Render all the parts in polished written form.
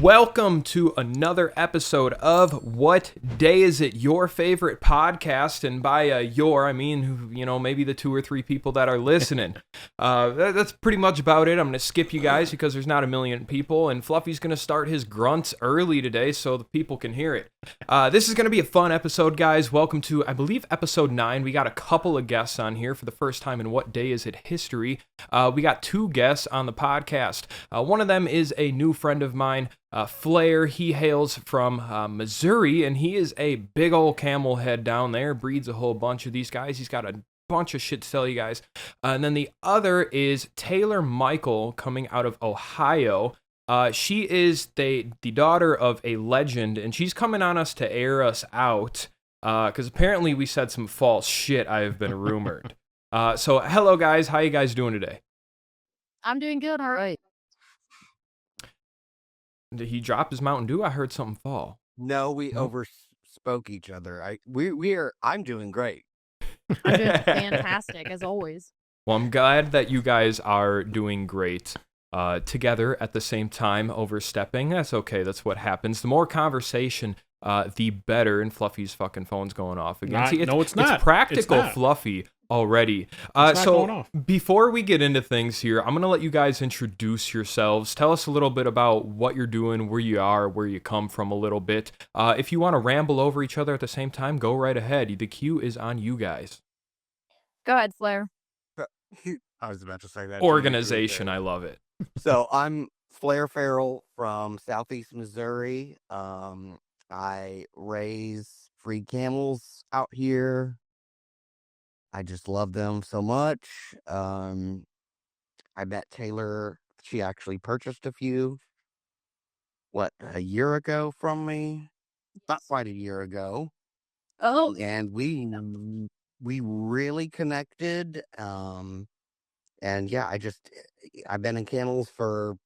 Welcome to another episode of What Day Is It, your favorite podcast, and by your, I mean, maybe the 2 or 3 people that are listening. That's pretty much about it. I'm going to skip you guys because there's not a million people, and Fluffy's going to start his grunts early today so the people can hear it. This is going to be a fun episode, guys. Welcome to, I believe, episode 9. We got a couple of guests on here for the first time in What Day Is It history. We got 2 guests on the podcast. One of them is a new friend of mine, Flair. He hails from Missouri, and he is a big old camel head down there, breeds a whole bunch of these guys. He's got a bunch of shit to tell you guys. And then the other is Taylor Michel, coming out of Ohio. She is the daughter of a legend, and she's coming on us to air us out because apparently we said some false shit, I have been rumored. So hello, guys. How you guys doing today? I'm doing good. All right. Did he drop his Mountain Dew? I heard something fall. No, we overspoke each other. I'm doing great. I'm doing fantastic, as always. Well, I'm glad that you guys are doing great together at the same time, overstepping. That's okay. That's what happens. The more conversation, the better. And Fluffy's fucking phone's going off again. It's not. It's practical It's not. Fluffy already. So before we get into things here, I'm going to let you guys introduce yourselves. Tell us a little bit about what you're doing, where you are, where you come from a little bit. If you want to ramble over each other at the same time, go right ahead. The cue is on you guys. Go ahead, Flair. I was about to say that. Organization, I love it. So I'm Flair Farrell from Southeast Missouri. I raise free camels out here. I just love them so much. I met Taylor. She actually purchased a few, a year ago from me? Not quite a year ago. Oh, And we really connected. And yeah, I've been in camels for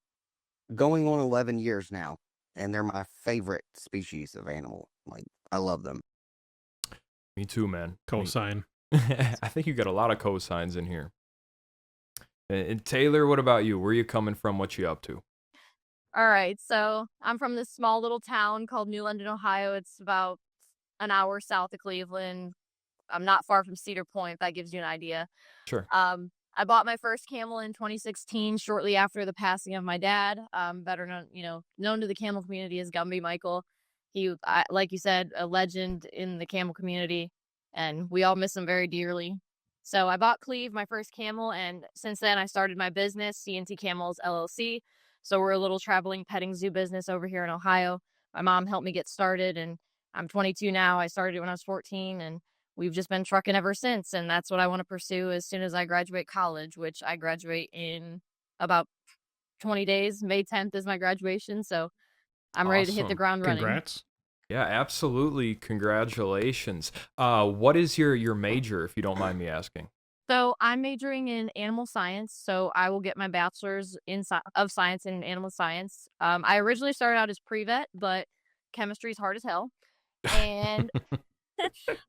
going on 11 years now, and they're my favorite species of animal. Like, I love them. Me too, man. Cosign. I think you got a lot of cosigns in here. And Taylor, what about you? Where are you coming from? What you up to? all right. So I'm from this small little town called New London, Ohio. It's about an hour south of Cleveland. I'm not far from Cedar Point. That gives you an idea. Sure. I bought my first camel in 2016, shortly after the passing of my dad. Better known to the camel community as Gumby Michael. Like you said, a legend in the camel community, and we all miss him very dearly. So I bought Cleve, my first camel, and since then I started my business, C&T Camels LLC. So we're a little traveling petting zoo business over here in Ohio. My mom helped me get started, and I'm 22 now. I started it when I was 14, and we've just been trucking ever since. And that's what I want to pursue as soon as I graduate college, which I graduate in about 20 days. May 10th is my graduation. So I'm ready to hit the Awesome. ground running. Congrats. Yeah, absolutely. Congratulations. What is your major, if you don't mind me asking? So I'm majoring in animal science. So I will get my bachelor's of science in animal science. I originally started out as pre-vet, but chemistry is hard as hell. And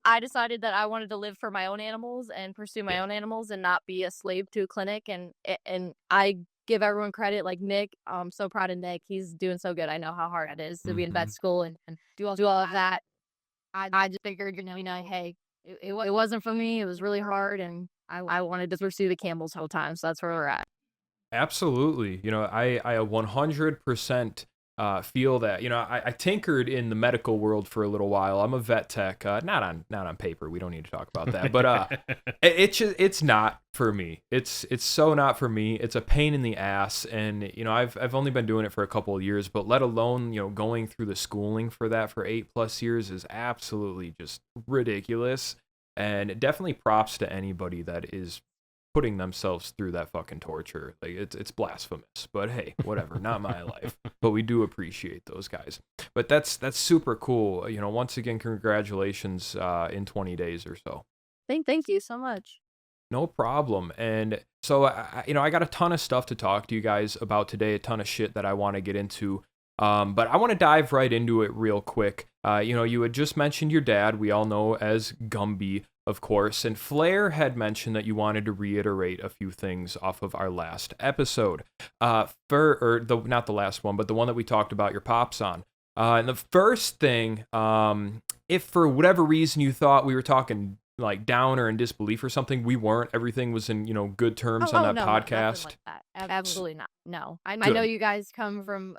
I decided that I wanted to live for my own animals and pursue my own animals and not be a slave to a clinic. And I give everyone credit, like Nick. I'm so proud of Nick. He's doing so good. I know how hard it is to be in vet school and do all of that. I just figured, hey, it wasn't for me. It was really hard, and I wanted to pursue the camels the whole time. So that's where we're at. Absolutely. I 100% feel that. I tinkered in the medical world for a little while. I'm a vet tech, not on paper. We don't need to talk about that. But it's not for me. It's so not for me. It's a pain in the ass, and I've only been doing it for a couple of years, but let alone going through the schooling for that for 8+ years is absolutely just ridiculous. And definitely props to anybody that is putting themselves through that fucking torture. Like it's blasphemous, but hey, whatever, not my life. But we do appreciate those guys. But that's super cool. Once again, congratulations in 20 days or so. Thank you so much. No problem. And so I got a ton of stuff to talk to you guys about today, a ton of shit that I want to get into. But I want to dive right into it real quick. You had just mentioned your dad, we all know as Gumby. of course. And Flair had mentioned that you wanted to reiterate a few things off of our last episode. Not the last one, but the one that we talked about your pops on. And the first thing, if for whatever reason you thought we were talking like down or in disbelief or something, we weren't. Everything was in, good terms on that no, podcast. nothing like that. Absolutely not. No. I know you guys come from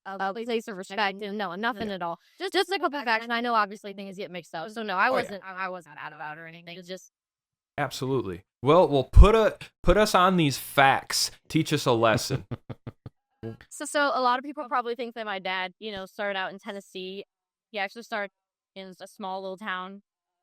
a place of respect, and no, nothing at all. Just a couple of facts, and I know obviously things get mixed up. So no, I wasn't mad about it or anything. It's just absolutely. Well, put us on these facts. Teach us a lesson. So a lot of people probably think that my dad, started out in Tennessee. He actually started in a small little town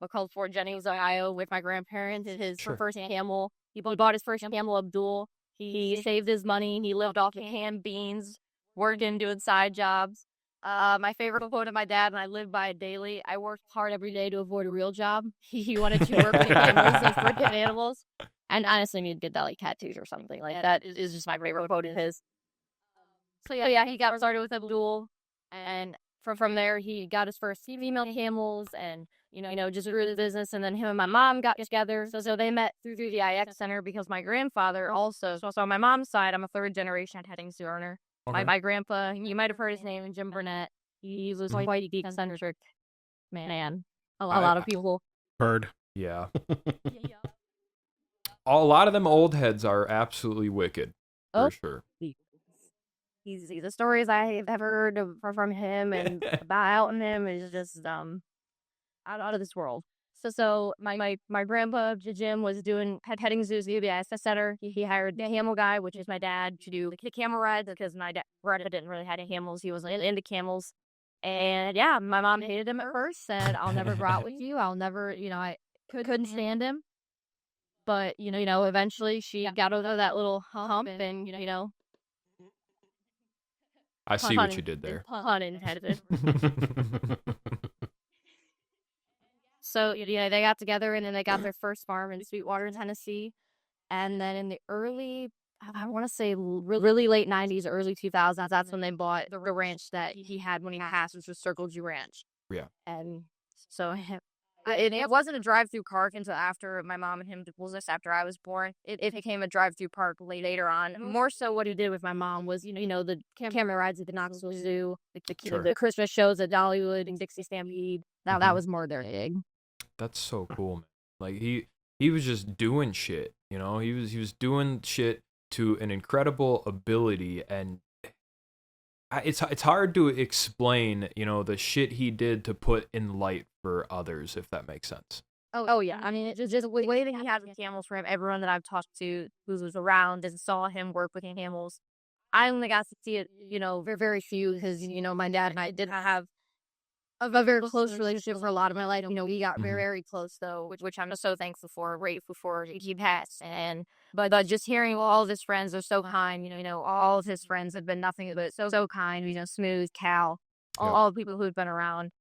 called Fort Jennings, Ohio, with my grandparents. His first camel. He bought his first camel, Abdul. He saved his money. He lived off of canned beans, working, doing side jobs. My favorite quote of my dad, and I live by it daily: I worked hard every day to avoid a real job. He wanted to work with camels and freaking animals. And honestly, he'd get that like tattoos or something like that. Is just my favorite quote of his. So yeah, he got started with Abdul, and from there he got his first female camels, and just grew the business. And then him and my mom got together. So they met through the IX Center because my grandfather also. So on my mom's side, I'm a third generation heading to earner. Okay. My grandpa, you might have heard his name, Jim Burnett. He was quite a eccentric man. A lot of people heard. Yeah. A lot of them old heads are absolutely wicked, for sure. The stories I have ever heard from him and about him is just out of this world. So my grandpa Jim was doing heading zoos the UBIS center. He hired the camel guy, which is my dad, to do the camel rides because my dad didn't really have any camels. He wasn't into camels, and yeah, my mom hated him at first. Said, "I'll never go out with you. I'll never." I couldn't stand him, but eventually she got over that little hump, and I see what you did there. Pun intended. So, they got together, and then they got their first farm in Sweetwater, Tennessee. And then in the early, I want to say really late 90s, early 2000s, that's when they bought the ranch that he had when he passed, which was Circle G Ranch. Yeah. And so it wasn't a drive-through park until after my mom and him divorced, after I was born. It became a drive-through park later on. More so what he did with my mom was, the camera rides at the Knoxville Zoo, the Christmas shows at Dollywood and Dixie Stampede. That was more their gig. That's so cool, man. Like he was just doing shit, He was doing shit to an incredible ability, and it's hard to explain, the shit he did to put in light for others, if that makes sense. Oh yeah. I mean, it's just the way that he had with camels for him. Everyone that I've talked to who was around and saw him work with camels, I only got to see it, very, very few, because, my dad and I didn't have a very close relationship for a lot of my life. We got very, very close, though, which I'm so thankful for, right before he passed. But just hearing all of his friends are so kind, all of his friends have been nothing but so kind, Smooth, Cal, all the people who've been around,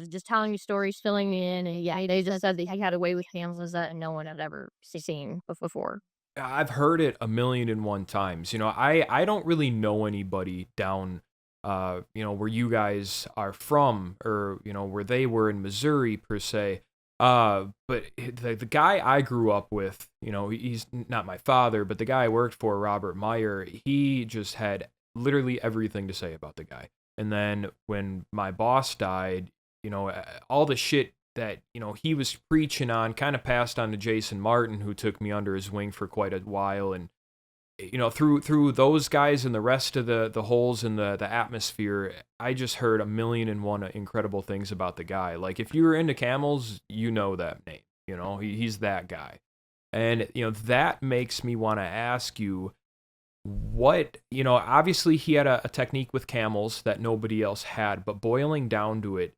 just telling me stories, filling me in. And yeah, they just said that he had a way with camels that no one had ever seen before. I've heard it 1,000,001 times. I don't really know anybody down where you guys are from, or, where they were in Missouri per se. But the guy I grew up with, he's not my father, but the guy I worked for, Robert Meyer, he just had literally everything to say about the guy. And then when my boss died, all the shit that, he was preaching on kind of passed on to Jason Martin, who took me under his wing for quite a while. And through those guys and the rest of the holes in the atmosphere, I just heard 1,000,001 incredible things about the guy. Like, if you were into camels, that name. He's that guy. And, that makes me want to ask you what, obviously he had a technique with camels that nobody else had, but boiling down to it,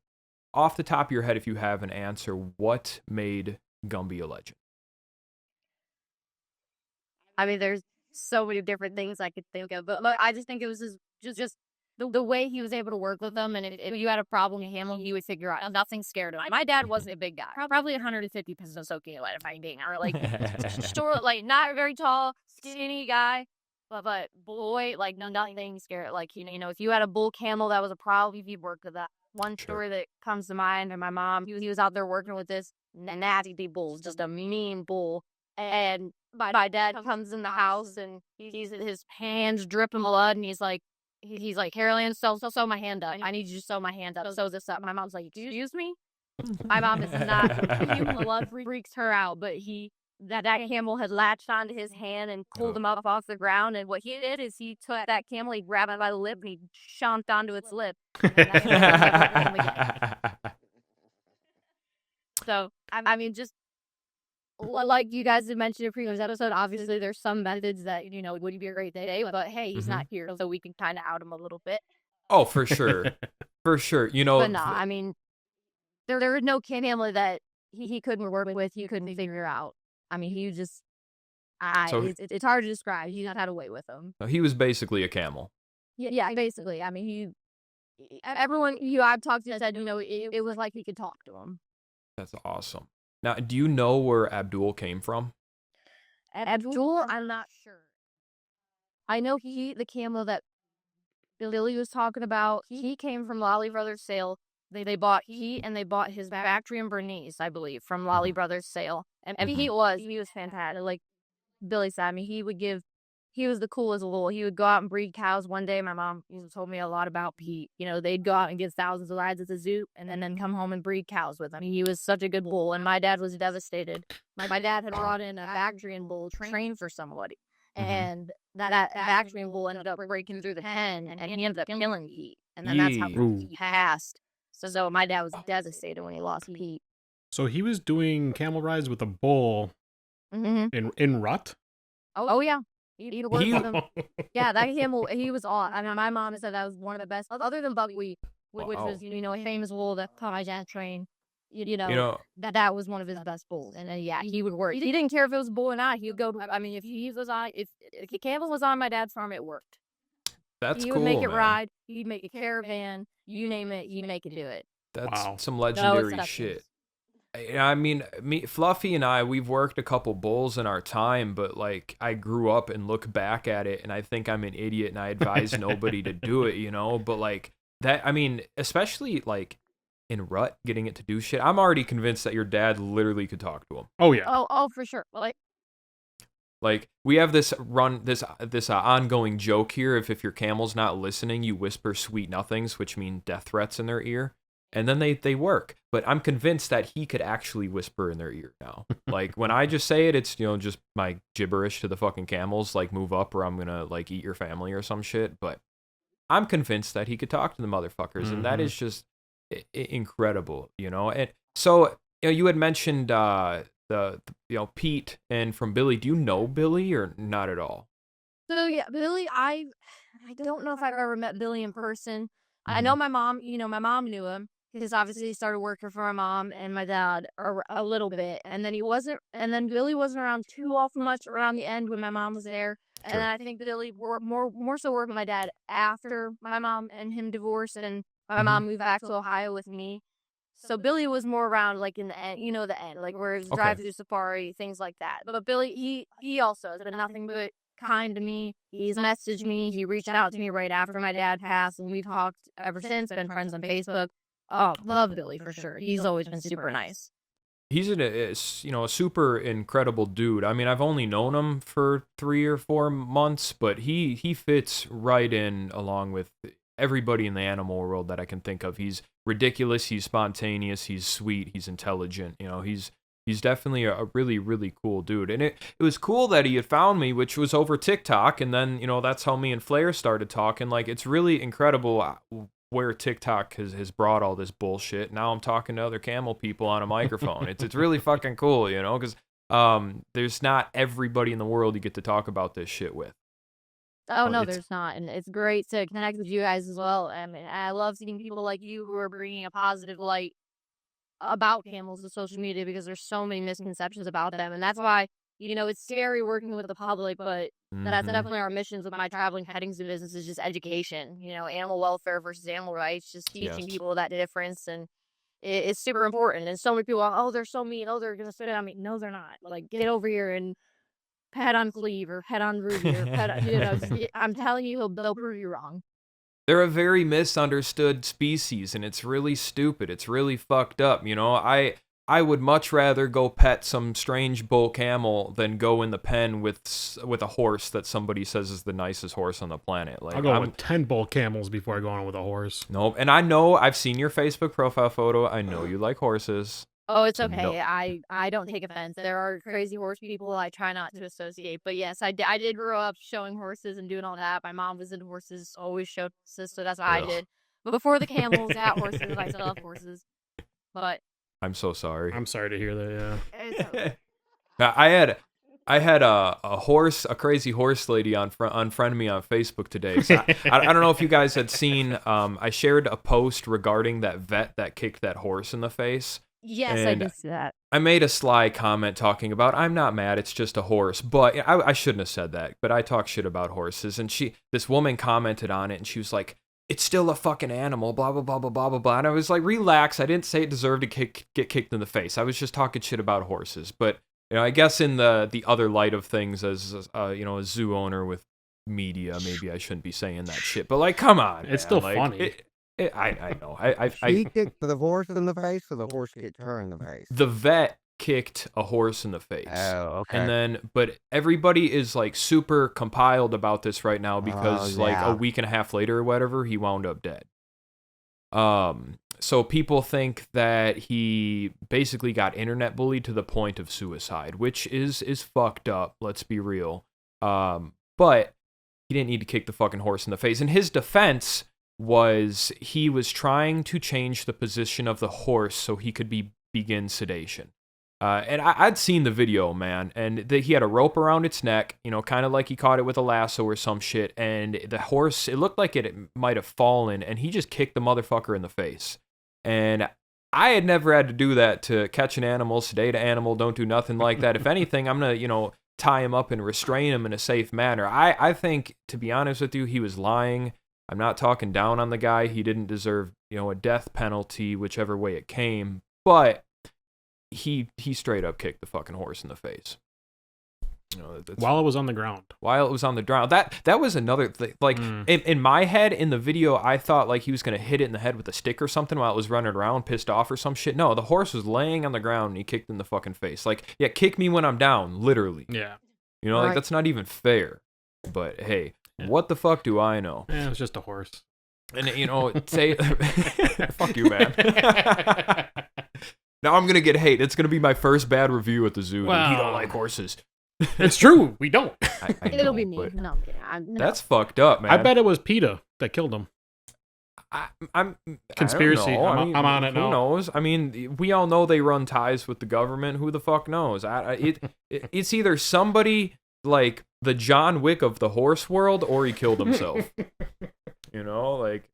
off the top of your head, if you have an answer, what made Gumby a legend? I mean, there's so many different things I could think of, but I just think it was just the way he was able to work with them. And if you had a problem with him, he would figure out. Nothing scared him. My dad wasn't a big guy, probably 150 pounds soaking wet, if I'm being honest. Like, short, like not very tall, skinny guy. But boy, like nothing scary. Like if you had a bull camel, that was a problem if you worked with that. One Sure. story that comes to mind, and my mom, he was out there working with this nasty bull, just a mean bull. And my dad comes in the house, and his hands dripping blood, and he's like, Carolyn, sew my hand up. I need you to sew my hand up. Sew this up. My mom's like, excuse me? My mom is not. Human blood freaks her out, but that camel had latched onto his hand and pulled him up off the ground. And what he did is he took that camel, he grabbed it by the lip, and he chomped onto its lip. And that camel never hurt him again. So, I mean, just like you guys had mentioned in a previous episode, obviously there's some methods that, would be a great day, but hey, he's not here, so we can kind of out him a little bit. Oh, for sure. For sure. But no, I mean, there was no camel that he couldn't work with, he couldn't figure out. I mean, he just, it's hard to describe. He had a way with him. He was basically a camel. Yeah, basically. I mean, everyone I've talked to said, it was like he could talk to him. That's awesome. Now, do you know where Abdul came from? Abdul, I'm not sure. I know the camel that Billy was talking about, he came from Lolly Brothers sale. They bought his factory in Bernice, I believe, from Lolly Brothers sale. And he was fantastic. Like Billy said, I mean, he was the coolest bull. He would go out and breed cows. One day, my mom told me a lot about Pete. They'd go out and get thousands of rides at the zoo and then come home and breed cows with him. He was such a good bull, and my dad was devastated. My dad had brought in a Bactrian bull trained for somebody, and that Bactrian bull ended up breaking through the pen, and he ended up killing Pete. And then that's how he passed. So my dad was devastated when he lost Pete. So he was doing camel rides with a bull in rut? Oh yeah. He'd work with him. Yeah, that camel, he was awesome. I mean, my mom said that was one of the best, other than Buckwheat, which was, a famous bull that my dad trained. That was one of his best bulls. And yeah, he would work. He didn't care if it was a bull or not. He would go, I mean, if the camel was on my dad's farm, it worked. That's cool, He would make it ride. He'd make a caravan. You name it, he'd make it do it. That's some legendary shit. I mean, Fluffy and I, we've worked a couple bulls in our time, but like I grew up and look back at it and I think I'm an idiot and I advise nobody to do it, but like that, I mean, especially like in rut, getting it to do shit. I'm already convinced that your dad literally could talk to him. Oh yeah. Oh, for sure. Like we have this ongoing joke here. If your camel's not listening, you whisper sweet nothings, which mean death threats in their ear. And then they work. But I'm convinced that he could actually whisper in their ear now. Like, when I just say it, it's, just my gibberish to the fucking camels, like, move up or I'm gonna, like, eat your family or some shit. But I'm convinced that he could talk to the motherfuckers. And that is just incredible, And so, you had mentioned Pete and from Billy. Do you know Billy or not at all? So, yeah, Billy, I don't know if I've ever met Billy in person. I know my mom, my mom knew him. Because obviously he started working for my mom and my dad a little bit. And then Billy wasn't around too often much around the end when my mom was there. Sure. And then I think Billy more so worked with my dad after my mom and him divorced and my mom moved back to Ohio with me. So Billy was more around like in the end, the end, like where it's drive through safari, things like that. But Billy, he also has been nothing but kind to me. He's messaged me. He reached out to me right after my dad passed and we've talked ever since, been friends on Facebook. Oh, love Billy for sure. He's always been super nice. He's a super incredible dude. I mean, I've only known him for 3 or 4 months, but he fits right in along with everybody in the animal world that I can think of. He's ridiculous. He's spontaneous. He's sweet. He's intelligent. He's definitely a really, really cool dude. And it was cool that he had found me, which was over TikTok. And then, that's how me and Flair started talking. Like, it's really incredible where TikTok has brought all this bullshit. Now I'm talking to other camel people on a microphone. It's really fucking cool, because there's not everybody in the world you get to talk about this shit with. Oh, no, there's not. And it's great to connect with you guys as well. I mean, I love seeing people like you who are bringing a positive light about camels to social media because there's so many misconceptions about them. And that's why, it's scary working with the public, but that's definitely our missions with my traveling petting zoo business is just education, animal welfare versus animal rights, just teaching people that difference. And it's super important. And so many people are, oh, they're so mean. Oh, they're going to spit it on me. No, they're not. Like, get over here and pet on Cleve or pet on Ruby or pet, I'm telling you, they'll prove you wrong. They're a very misunderstood species, and it's really stupid. It's really fucked up. I would much rather go pet some strange bull camel than go in the pen with a horse that somebody says is the nicest horse on the planet. Like, I'll go with 10 bull camels before I go on with a horse. Nope. And I know I've seen your Facebook profile photo. I know you like horses. Oh, it's okay. No. I don't take offense. There are crazy horse people I try not to associate. But yes, I did grow up showing horses and doing all that. My mom was into horses, always showed horses, so that's what I did. But before the camels, I had horses, and I still have horses. But I'm so sorry. I'm sorry to hear that, yeah. it's okay. Now, I had a crazy horse lady unfriend me on Facebook today. So I don't know if you guys had seen, I shared a post regarding that vet that kicked that horse in the face. Yes, And I did see that. I made a sly comment talking about, I'm not mad, it's just a horse. But I shouldn't have said that, but I talk shit about horses. And this woman commented on it, and she was like, it's still a fucking animal, blah, blah, blah, blah, blah, blah, blah. And I was like, relax, I didn't say it deserved to get kicked in the face. I was just talking shit about horses. But, I guess in the other light of things, as, a zoo owner with media, maybe I shouldn't be saying that shit. But, like, come on, It's man. still like, funny. I know. She kicked the horse in the face, or the horse kicked her in the face? The vet kicked a horse in the face. Oh, okay. And then, but everybody is like super compiled about this right now because like a week and a half later or whatever, he wound up dead. So people think that he basically got internet bullied to the point of suicide, which is fucked up. Let's be real. But he didn't need to kick the fucking horse in the face. In his defense was he was trying to change the position of the horse so he could begin sedation. And I'd seen the video, man, and he had a rope around its neck, kind of like he caught it with a lasso or some shit, and the horse, it looked like it might have fallen, and he just kicked the motherfucker in the face. And I had never had to do that to catch an animal, sedate an animal, don't do nothing like that. If anything, I'm going to, tie him up and restrain him in a safe manner. I think, to be honest with you, he was lying. I'm not talking down on the guy. He didn't deserve, a death penalty, whichever way it came, but he straight up kicked the fucking horse in the face. While it was on the ground. While it was on the ground. That was another thing. Like, in my head, in the video, I thought like he was going to hit it in the head with a stick or something while it was running around, pissed off or some shit. No, the horse was laying on the ground and he kicked in the fucking face. Like, yeah, kick me when I'm down, literally. Yeah. Like, that's not even fair. But, hey, what the fuck do I know? It was just a horse. And, fuck you, man. Now I'm going to get hate. It's going to be my first bad review at the zoo. Well, you don't like horses. It's true. We don't. I It'll know, be me. but No. That's fucked up, man. I bet it was PETA that killed him. I'm Conspiracy. I don't know. I'm on it now. Who knows? I mean, we all know they run ties with the government. Who the fuck knows? It's either somebody like the John Wick of the horse world, or he killed himself. Like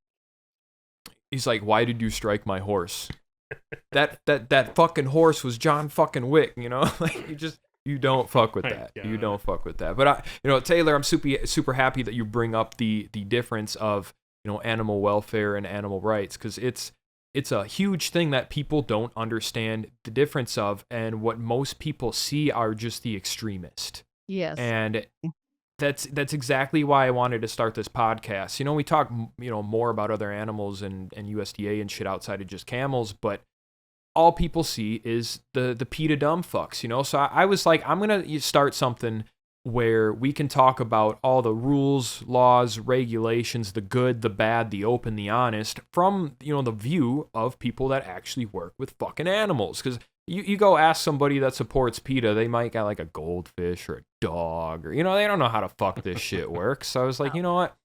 he's like, why did you strike my horse? That fucking horse was John fucking Wick. Like you don't fuck with that. You don't fuck with that. But Taylor, I'm super happy that you bring up the difference of animal welfare and animal rights, because it's a huge thing that people don't understand the difference of, and what most people see are just the extremist. Yes. And that's exactly why I wanted to start this podcast. We talk more about other animals and USDA and shit outside of just camels, but all people see is the PETA dumb fucks, So I was like, I'm going to start something where we can talk about all the rules, laws, regulations, the good, the bad, the open, the honest, from, the view of people that actually work with fucking animals. Because you go ask somebody that supports PETA, they might got like a goldfish or a dog, or, they don't know how to fuck this shit works. So I was like, you know what?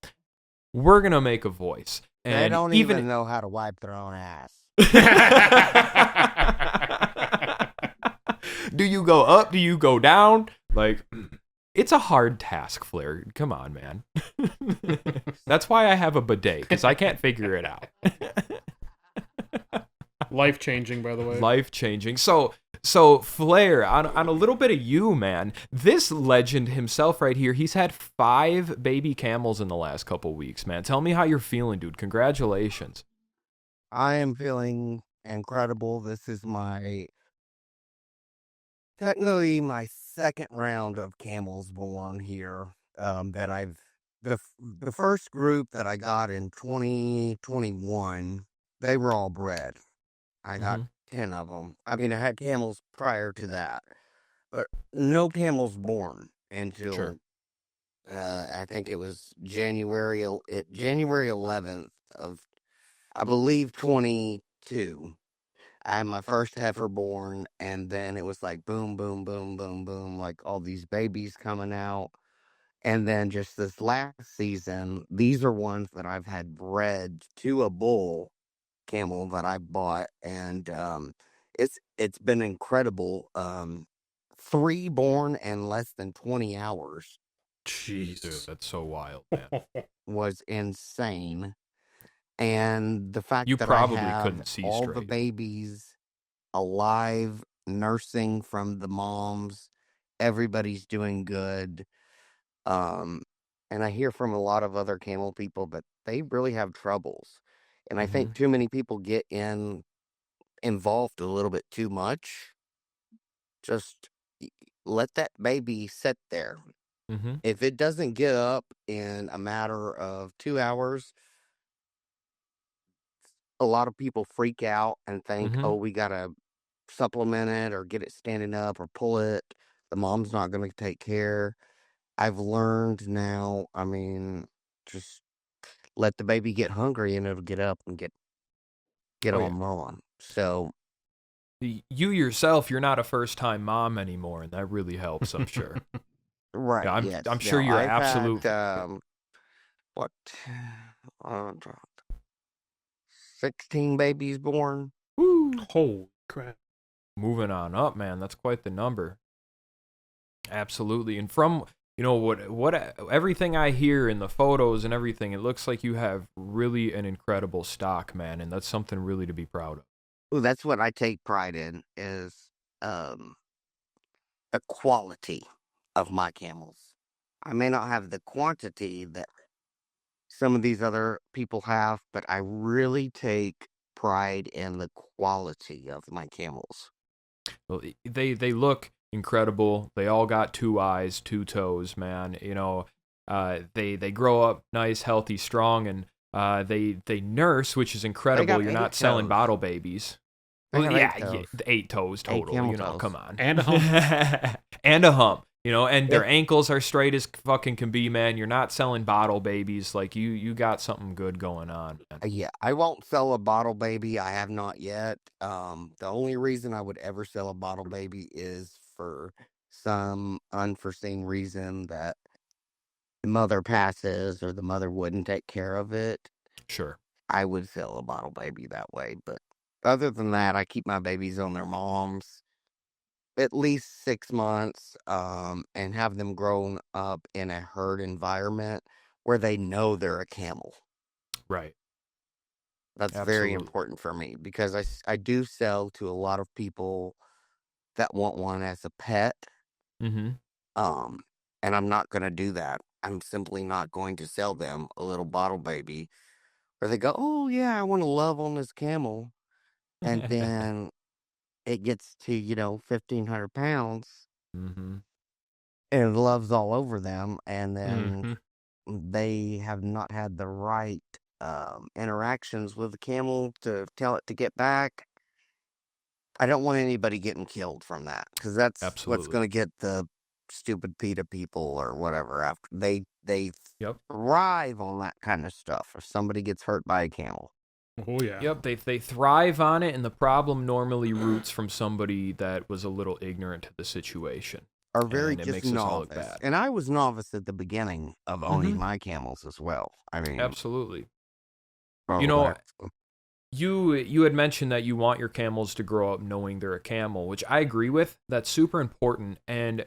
We're going to make a voice. And they don't even know how to wipe their own ass. Do you go up? Do you go down? Like, it's a hard task, Flair. Come on, man. That's why I have a bidet, because I can't figure it out. Life-changing, by the way. Life-changing. So Flair, on a little bit of you, man, this legend himself right here, he's had 5 baby camels in the last couple weeks, man. Tell me how you're feeling, dude. Congratulations. I am feeling incredible. This is my technically my second round of camels born here. That I've the first group that I got in 2021, they were all bred. I got 10 of them. I mean, I had camels prior to that, but no camels born until Sure. I think it was January 11th of, I believe, 22. I had my first heifer born, and then it was like boom, boom, boom, boom, boom, like all these babies coming out. And then just this last season, these are ones that I've had bred to a bull camel that I bought, and it's been incredible. 3 born in less than 20 hours Dude, Jeez. that's so wild, man. was insane. And the fact You that I probably have couldn't see all the straight. babies alive, nursing from the moms, everybody's doing good. Um, and I hear from a lot of other camel people that they really have troubles. And I think too many people get involved a little bit too much. Just let that baby sit there. Mm-hmm. If it doesn't get up in a matter of 2 hours, a lot of people freak out and think, Mm-hmm. oh, we got to supplement it or get it standing up or pull it. The mom's not going to take care. I've learned now, I mean, just let the baby get hungry and it'll get up and get Oh, yeah. on. So, You yourself, you're not a first-time mom anymore, and that really helps, I'm sure. right, Yeah, yes. I'm sure Now, you're I've absolute. had, what, uh, 16 babies born. Woo. Holy crap. Moving on up, man. That's quite the number. Absolutely. And from what everything I hear in the photos and everything, it looks like you have really an incredible stock, man, and that's something really to be proud of. Ooh, that's what I take pride in is um, the quality of my camels. I may not have the quantity that some of these other people have, but I really take pride in the quality of my camels. Well, they look incredible. They all got 2 eyes, 2 toes, man. They grow up nice, healthy, strong, and they nurse, which is They incredible. got You're 8 not selling toes. bottle babies. They Well, got 8 yeah, toes. 8 toes 8 total. camel toes. Come on. And a hump. And a hump. And their If ankles are straight as fucking can be, man. You're not selling bottle babies. Like you got something good going on, man. Yeah, I won't sell a bottle baby. I have not yet. The only reason I would ever sell a bottle baby is for some unforeseen reason that the mother passes or the mother wouldn't take care of it. Sure. I would sell a bottle baby that way. But other than that, I keep my babies on their moms at least 6 months, and have them grown up in a herd environment where they know they're a camel. Right. That's very Absolutely. important for me because I do sell to a lot of people that want one as a pet. Mm-hmm. Um, and I'm not going to do that. I'm simply not going to sell them a little bottle baby where they go, oh, yeah, I want to love on this camel. And then it gets to, 1,500 pounds Mm-hmm. and loves all over them. And then Mm-hmm. they have not had the right interactions with the camel to tell it to get back. I don't want anybody getting killed from that because that's what's Absolutely. going to get the stupid PETA people or whatever after they Yep. thrive on that kind of stuff. If somebody gets hurt by a camel, Oh, yeah. Yep, they thrive on it, and the problem normally roots from somebody that was a little ignorant to the situation, are very and it just makes us all look novice. bad. And I was novice at the beginning of owning Mm-hmm. my camels as well. I mean, Absolutely. You oh, know, you had mentioned that you want your camels to grow up knowing they're a camel, which I agree with. That's super important. And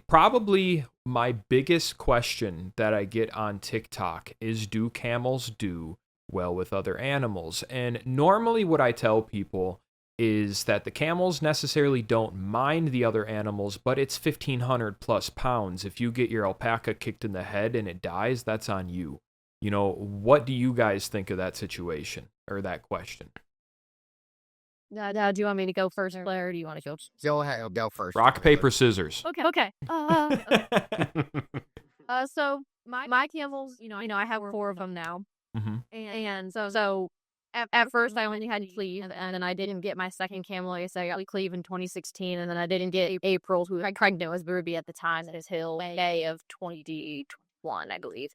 probably my biggest question that I get on TikTok is, do camels do well with other animals? And normally what I tell people is that the camels necessarily don't mind the other animals, but it's 1,500 plus pounds. If you get your alpaca kicked in the head and it dies, that's on you. What do you guys think of that situation or that question? Now, do you want me to go first, Flair, or do you want to go? Go ahead, go first. Rock, paper, scissors. Okay. So my camels, I have 4 of them now, and so at first I only had Cleve, and then I didn't get my second camel. Like I said, I got Cleve in 2016, and then I didn't get April, who I pregnant with Ruby at the time. That is Hill May of 2021, I believe.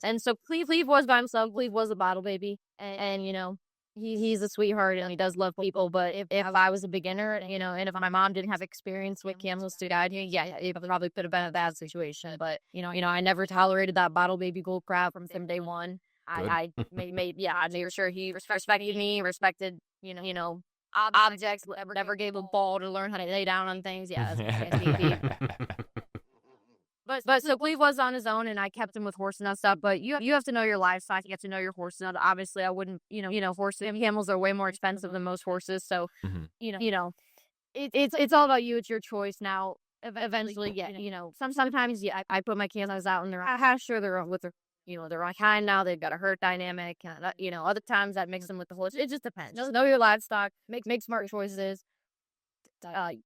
And so Cleve was by himself. Cleve was a bottle baby, and he's a sweetheart and he does love people. But if I was a beginner, and if my mom didn't have experience with camels to guide me, yeah, it probably could have been a bad situation. But I never tolerated that bottle baby bull crap from day one. I made sure he respected me, respected objects. Never gave a ball to learn how to lay down on things. Yeah, But so Cleve was on his own, and I kept him with horses and stuff. But you have to know your livestock. You have to know your horses. Now, obviously, I wouldn't, horses. Camels are way more expensive than most horses. So, it's all about you. It's your choice. Now, eventually, yeah, sometimes, yeah, I put my camels out, and they're sure they're with their, they're on kind now. They've got a herd dynamic. Other times that mix them with the horse. It just depends. Just know your livestock. Make smart choices. I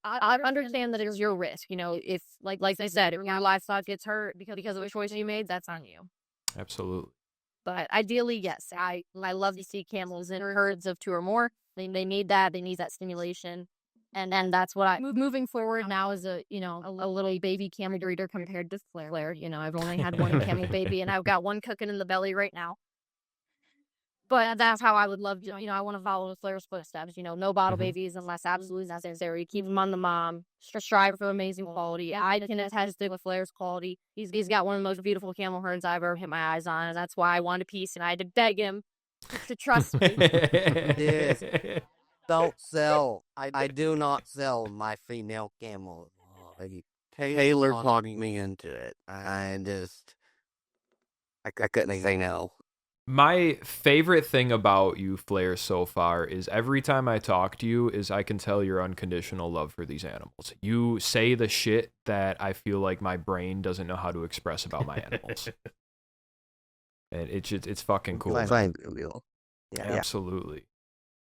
understand that it's your risk. If like they said, if your livestock gets hurt because of a choice you made, that's on you. Absolutely. But ideally, yes, I love to see camels in herds of 2 or more. They need that. They need that stimulation, and then that's what I moving forward now is a little baby camel breeder compared to Flair. I've only had 1 camel baby, and I've got 1 cooking in the belly right now. But that's how I would love to, I want to follow Flair's footsteps. No bottle babies unless absolutely necessary. Keep them on the mom. Strive for amazing quality. I can attest to Flair's quality. He's got one of the most beautiful camel herds I've ever hit my eyes on, and that's why I wanted a piece, and I had to beg him to trust me. Yes. Don't sell. I do not sell my female camel. Taylor talked me into it. I couldn't say no. My favorite thing about you, Flair, so far is every time I talk to you is I can tell your unconditional love for these animals. You say the shit that I feel like my brain doesn't know how to express about my animals. And it's fucking cool. Yeah, absolutely.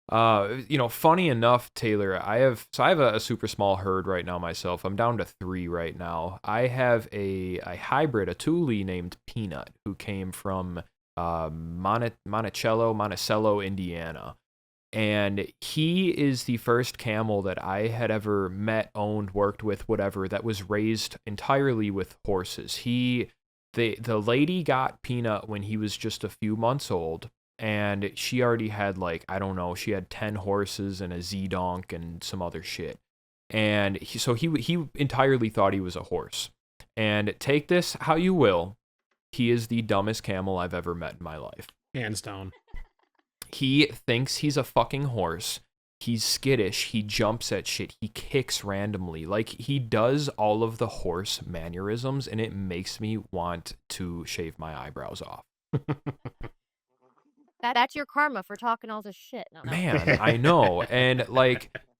Funny enough, Taylor, I have a super small herd right now myself. I'm down to 3 right now. I have a hybrid, a Thule named Peanut, who came from Monticello, Indiana. And he is the first camel that I had ever met, owned, worked with, whatever, that was raised entirely with horses. The lady got Peanut when he was just a few months old, and she already had she had 10 horses and a Z-donk and some other shit. And he entirely thought he was a horse. And take this how you will, he is the dumbest camel I've ever met in my life. Hands down. He thinks he's a fucking horse. He's skittish. He jumps at shit. He kicks randomly. He does all of the horse mannerisms, and it makes me want to shave my eyebrows off. That's your karma for talking all this shit. No. Man, I know. And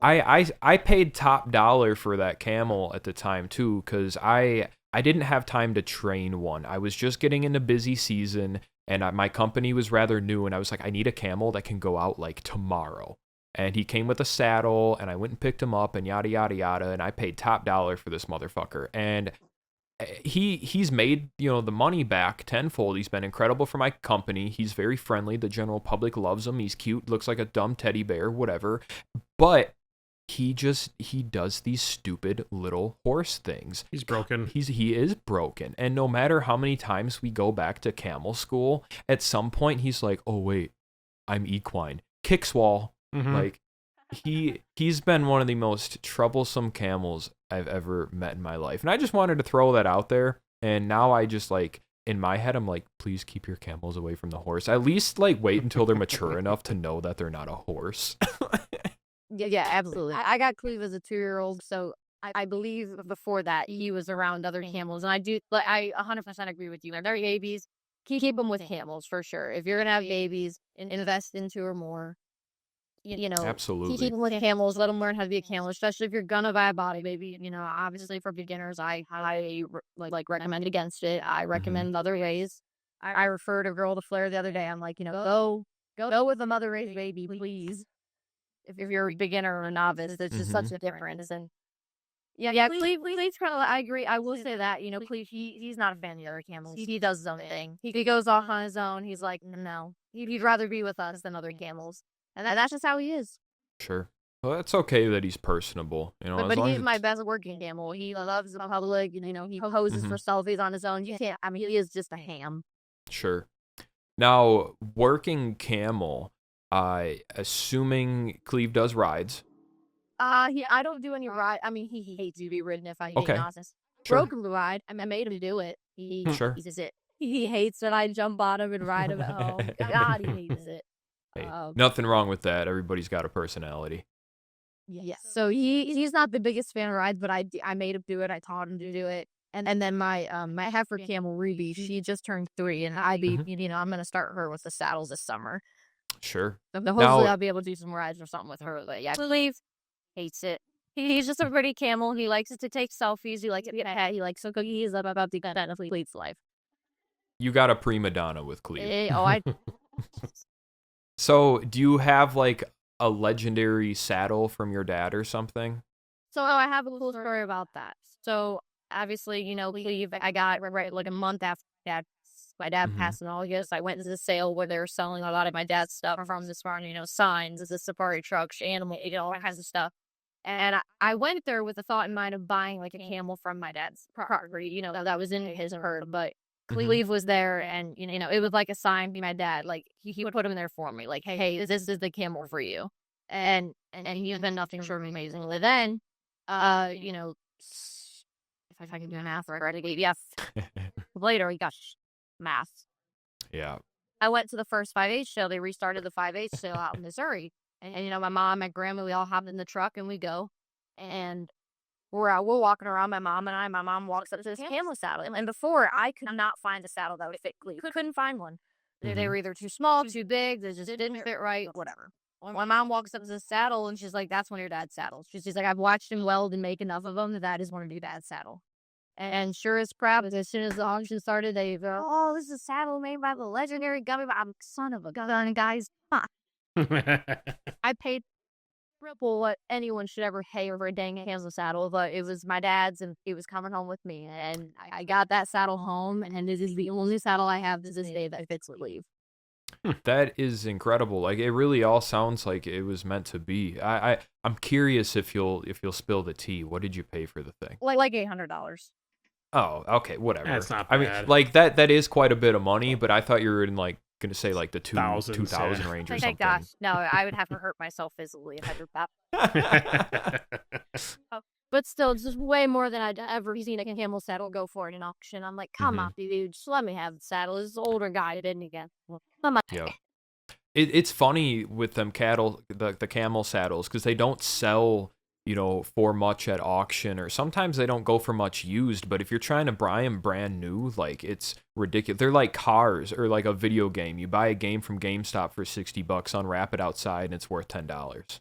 I paid top dollar for that camel at the time too, because I didn't have time to train one. I was just getting into busy season, and my company was rather new, and I was like, I need a camel that can go out tomorrow. And he came with a saddle, and I went and picked him up, and yada, yada, yada, and I paid top dollar for this motherfucker. And he's made, the money back tenfold. He's been incredible for my company. He's very friendly. The general public loves him. He's cute, looks like a dumb teddy bear, whatever. But he does these stupid little horse things. He's broken. He is broken. And no matter how many times we go back to camel school, at some point he's like, oh wait, I'm equine. Kicks wall. Mm-hmm. He's been one of the most troublesome camels I've ever met in my life. And I just wanted to throw that out there. And now I just in my head, I'm like, please keep your camels away from the horse. At least wait until they're mature enough to know that they're not a horse. Yeah, absolutely. I got Cleve as a 2-year-old, so I believe before that he was around other camels, and I 100% agree with you. They're babies. Keep them with camels for sure. If you're gonna have babies, invest in 2 or more. Absolutely. Keep them with camels. Let them learn how to be a camel, especially if you're gonna buy a body baby. Obviously for beginners, I highly recommend against it. I recommend other ways. I referred a girl to Flair the other day. I'm like, go with a mother raised baby, please. if you're a beginner or a novice, it's just such Mhm. a difference. And yeah, Cleve's kind of, I agree. I will say that, Cleve, he's not a fan of the other camels. He does his own thing. He goes off on his own. He's like, no, he'd rather be with us than other camels. And that's just how he is. Sure. Well, that's okay that he's personable, as But long he's as my it's best working camel. He loves the public, he poses for selfies on his own. You can't, I mean, he is just a ham. sure. Now, working camel, assuming Cleve does rides. I don't do any ride. I mean, he hates to be ridden, if I being Okay. honest. Sure. Broke him to ride. I made him do it. He Sure. hates it. He hates that I jump on him and ride him at home. God, he hates it. Hey, nothing wrong with that. Everybody's got a personality. Yes. So he's not the biggest fan of rides, but I made him do it. I taught him to do it. And then my heifer camel Ruby, she just turned 3, and I'm gonna start her with the saddles this summer. Sure. So hopefully I'll be able to do some rides or something with her. But yeah, Cleve hates it. He's just a pretty camel. He likes to take selfies. He likes to get ahead. He likes to cookies about the extent of Cleve's life. You got a prima donna with Cleve. I. So, do you have like a legendary saddle from your dad or something? So I have a cool story about that. So obviously, Cleve, I got right like a month after my dad passed in August. I went to the sale where they were selling a lot of my dad's stuff from this farm, signs, the safari trucks, animal, all kinds of stuff. And I went there with the thought in mind of buying like a camel from my dad's property, that was in his herd. But Cleve was there, and it was like a sign to my dad. Like he would put him there for me, like, hey, this is the camel for you. And he's been nothing short of amazing. Then, if I can do math right, yeah. Later, he got math. Yeah. I went to the first 5-H sale. They restarted the 5-H sale out in Missouri. And my mom, my grandma, we all hopped in the truck and we go. And we're walking around, my mom and I. My mom walks up to this camel saddle. And before, I could not find a saddle that would fit Cleve. Couldn't find one. They were either too small, too big. They just didn't fit right, whatever. When my mom walks up to the saddle and she's like, that's one of your dad's saddles. She's like, I've watched him weld and make enough of them that is one of your dad's saddle. And sure as crap, as soon as the auction started, they go, oh, this is a saddle made by the legendary gummy. I'm son of a gun, guys. I paid triple what anyone should ever pay over a dang camel saddle, but it was my dad's and it was coming home with me. And I got that saddle home, and it is the only saddle I have to this day that fits Cleve. That is incredible. Like, it really all sounds like it was meant to be. I'm curious if you'll spill the tea. What did you pay for the thing? Like $800. Oh, okay, whatever. That's not I bad. mean, like that is quite a bit of money, but I thought you were in like gonna say like the Thousands, 2,000 yeah. range or Thank something. gosh, no, I would have to hurt myself physically if I did that. But still, it's just way more than I'd ever seen a camel saddle go for in an auction. I'm like, come on, dude, just let me have the saddle. This is an older guy that didn't again. Come on. Yeah. It's funny with them cattle, the camel saddles, because they don't sell, for much at auction, or sometimes they don't go for much used. But if you're trying to buy them brand new, like, it's ridiculous. They're like cars or like a video game. You buy a game from GameStop for $60, unwrap it outside, and it's worth $10.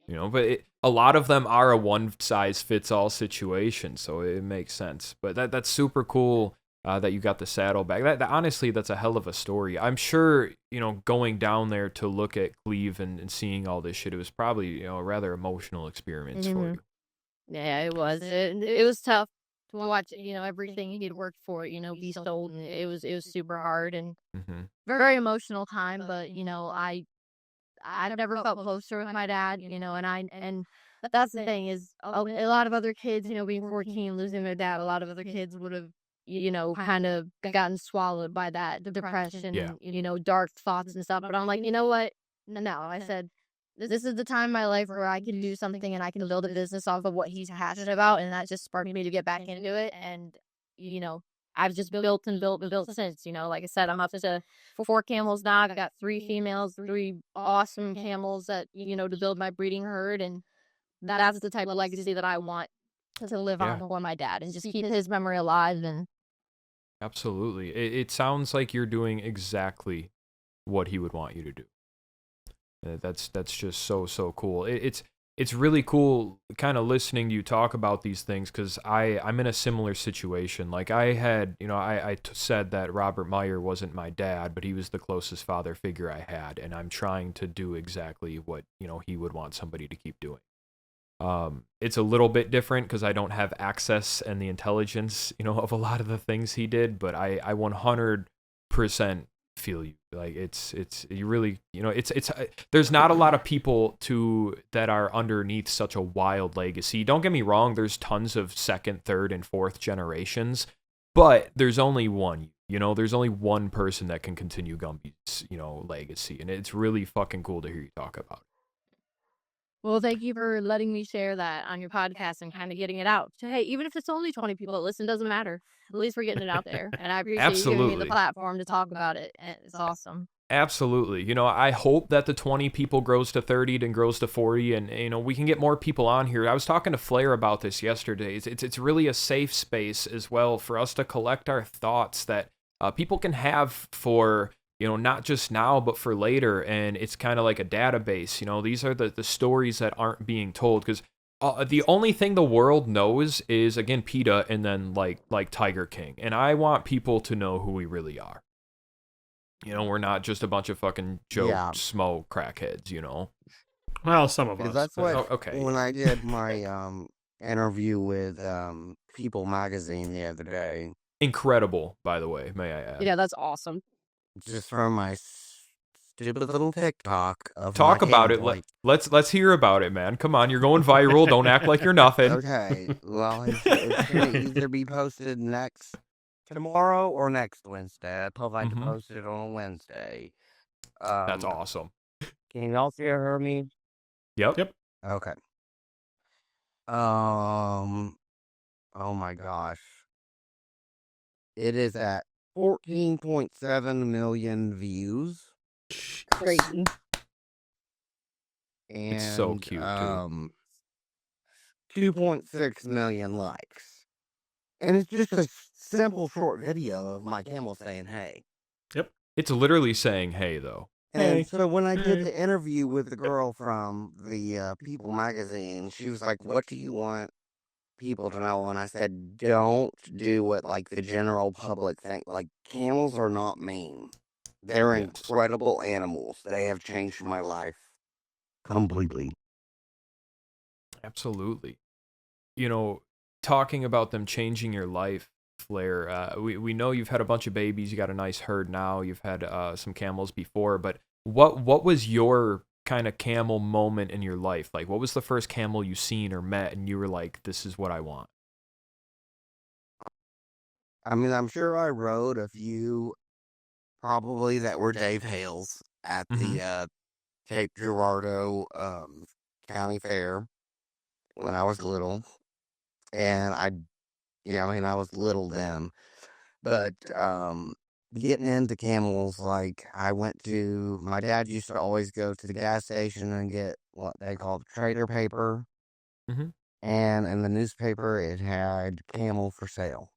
But a lot of them are a one-size-fits-all situation, so it makes sense. But that's super cool. That you got the saddle back. That honestly, that's a hell of a story. I'm sure, going down there to look at Cleve and seeing all this shit, it was probably, a rather emotional experience for you. Yeah, it was. It was tough to watch, everything he'd worked for, be sold. And it was super hard and very emotional time. But, I never felt closer with my dad, and that's the thing is a lot of other kids, being 14, losing their dad, a lot of other kids would have, kind of gotten swallowed by that, the depression, dark thoughts and stuff. But I'm like, you know what? No, I said, this is the time in my life where I can do something and I can build a business off of what he's passionate about. And that just sparked me to get back into it. And, I've just built and built since, like I said, I'm up to 4 camels now. I got 3 females, 3 awesome camels that, to build my breeding herd. And that's the type of legacy that I want to live on for my dad and just keep his memory alive. And absolutely. It sounds like you're doing exactly what he would want you to do. That's just so cool. It's it's really cool kind of listening to you talk about these things because I'm in a similar situation. Like I had, I said that Robert Meyer wasn't my dad, but he was the closest father figure I had. And I'm trying to do exactly what, he would want somebody to keep doing. It's a little bit different because I don't have access and the intelligence, of a lot of the things he did, but I 100% feel you. Like it's you really, it's there's not a lot of people that are underneath such a wild legacy. Don't get me wrong, there's tons of second, third, and fourth generations, but there's only one. There's only one person that can continue Gumby's, legacy, and it's really fucking cool to hear you talk about it. Well, thank you for letting me share that on your podcast and kind of getting it out. Hey, even if it's only 20 people that listen, doesn't matter. At least we're getting it out there. And I appreciate you giving me the platform to talk about it. It's awesome. Absolutely. I hope that the 20 people grows to 30 and grows to 40 and, we can get more people on here. I was talking to Flair about this yesterday. It's really a safe space as well for us to collect our thoughts that people can have for, not just now, but for later. And it's kind of like a database. These are the stories that aren't being told because the only thing the world knows is, again, PETA and then like Tiger King. And I want people to know who we really are. We're not just a bunch of fucking Joe Smo crackheads, Well, some of us. That's what, okay. When I did my interview with People magazine the other day. Incredible, by the way, may I add. Yeah, that's awesome. Just from my stupid little TikTok of talk about it. Let's hear about it, man. Come on, you're going viral. Don't act like you're nothing. Okay, well, it's gonna either be posted tomorrow or next Wednesday. I probably like to post it on a Wednesday. That's awesome. Can y'all still hear me? Yep. Okay. Oh my gosh. It is at 14.7 million views. Crazy. And it's so cute, too. 2.6 million likes. And it's just a simple short video of my camel saying hey. Yep. It's literally saying hey, though. And so when I did the interview with the girl from the People magazine, she was like, what do you want people to know? And I said, don't do what like the general public think. Like, camels are not mean. They're incredible animals. They have changed my life completely. Absolutely. Talking about them changing your life, Flair, we know you've had a bunch of babies. You got a nice herd now. You've had some camels before, but what was your kind of camel moment in your life? Like, what was the first camel you seen or met and you were like, this is what I want? I mean, I'm sure I rode a few probably that were Dave Hales at the Cape Girardeau County Fair when I was little. And I was little then. But getting into camels, like my dad used to always go to the gas station and get what they called trader paper. And in the newspaper, it had camel for sale.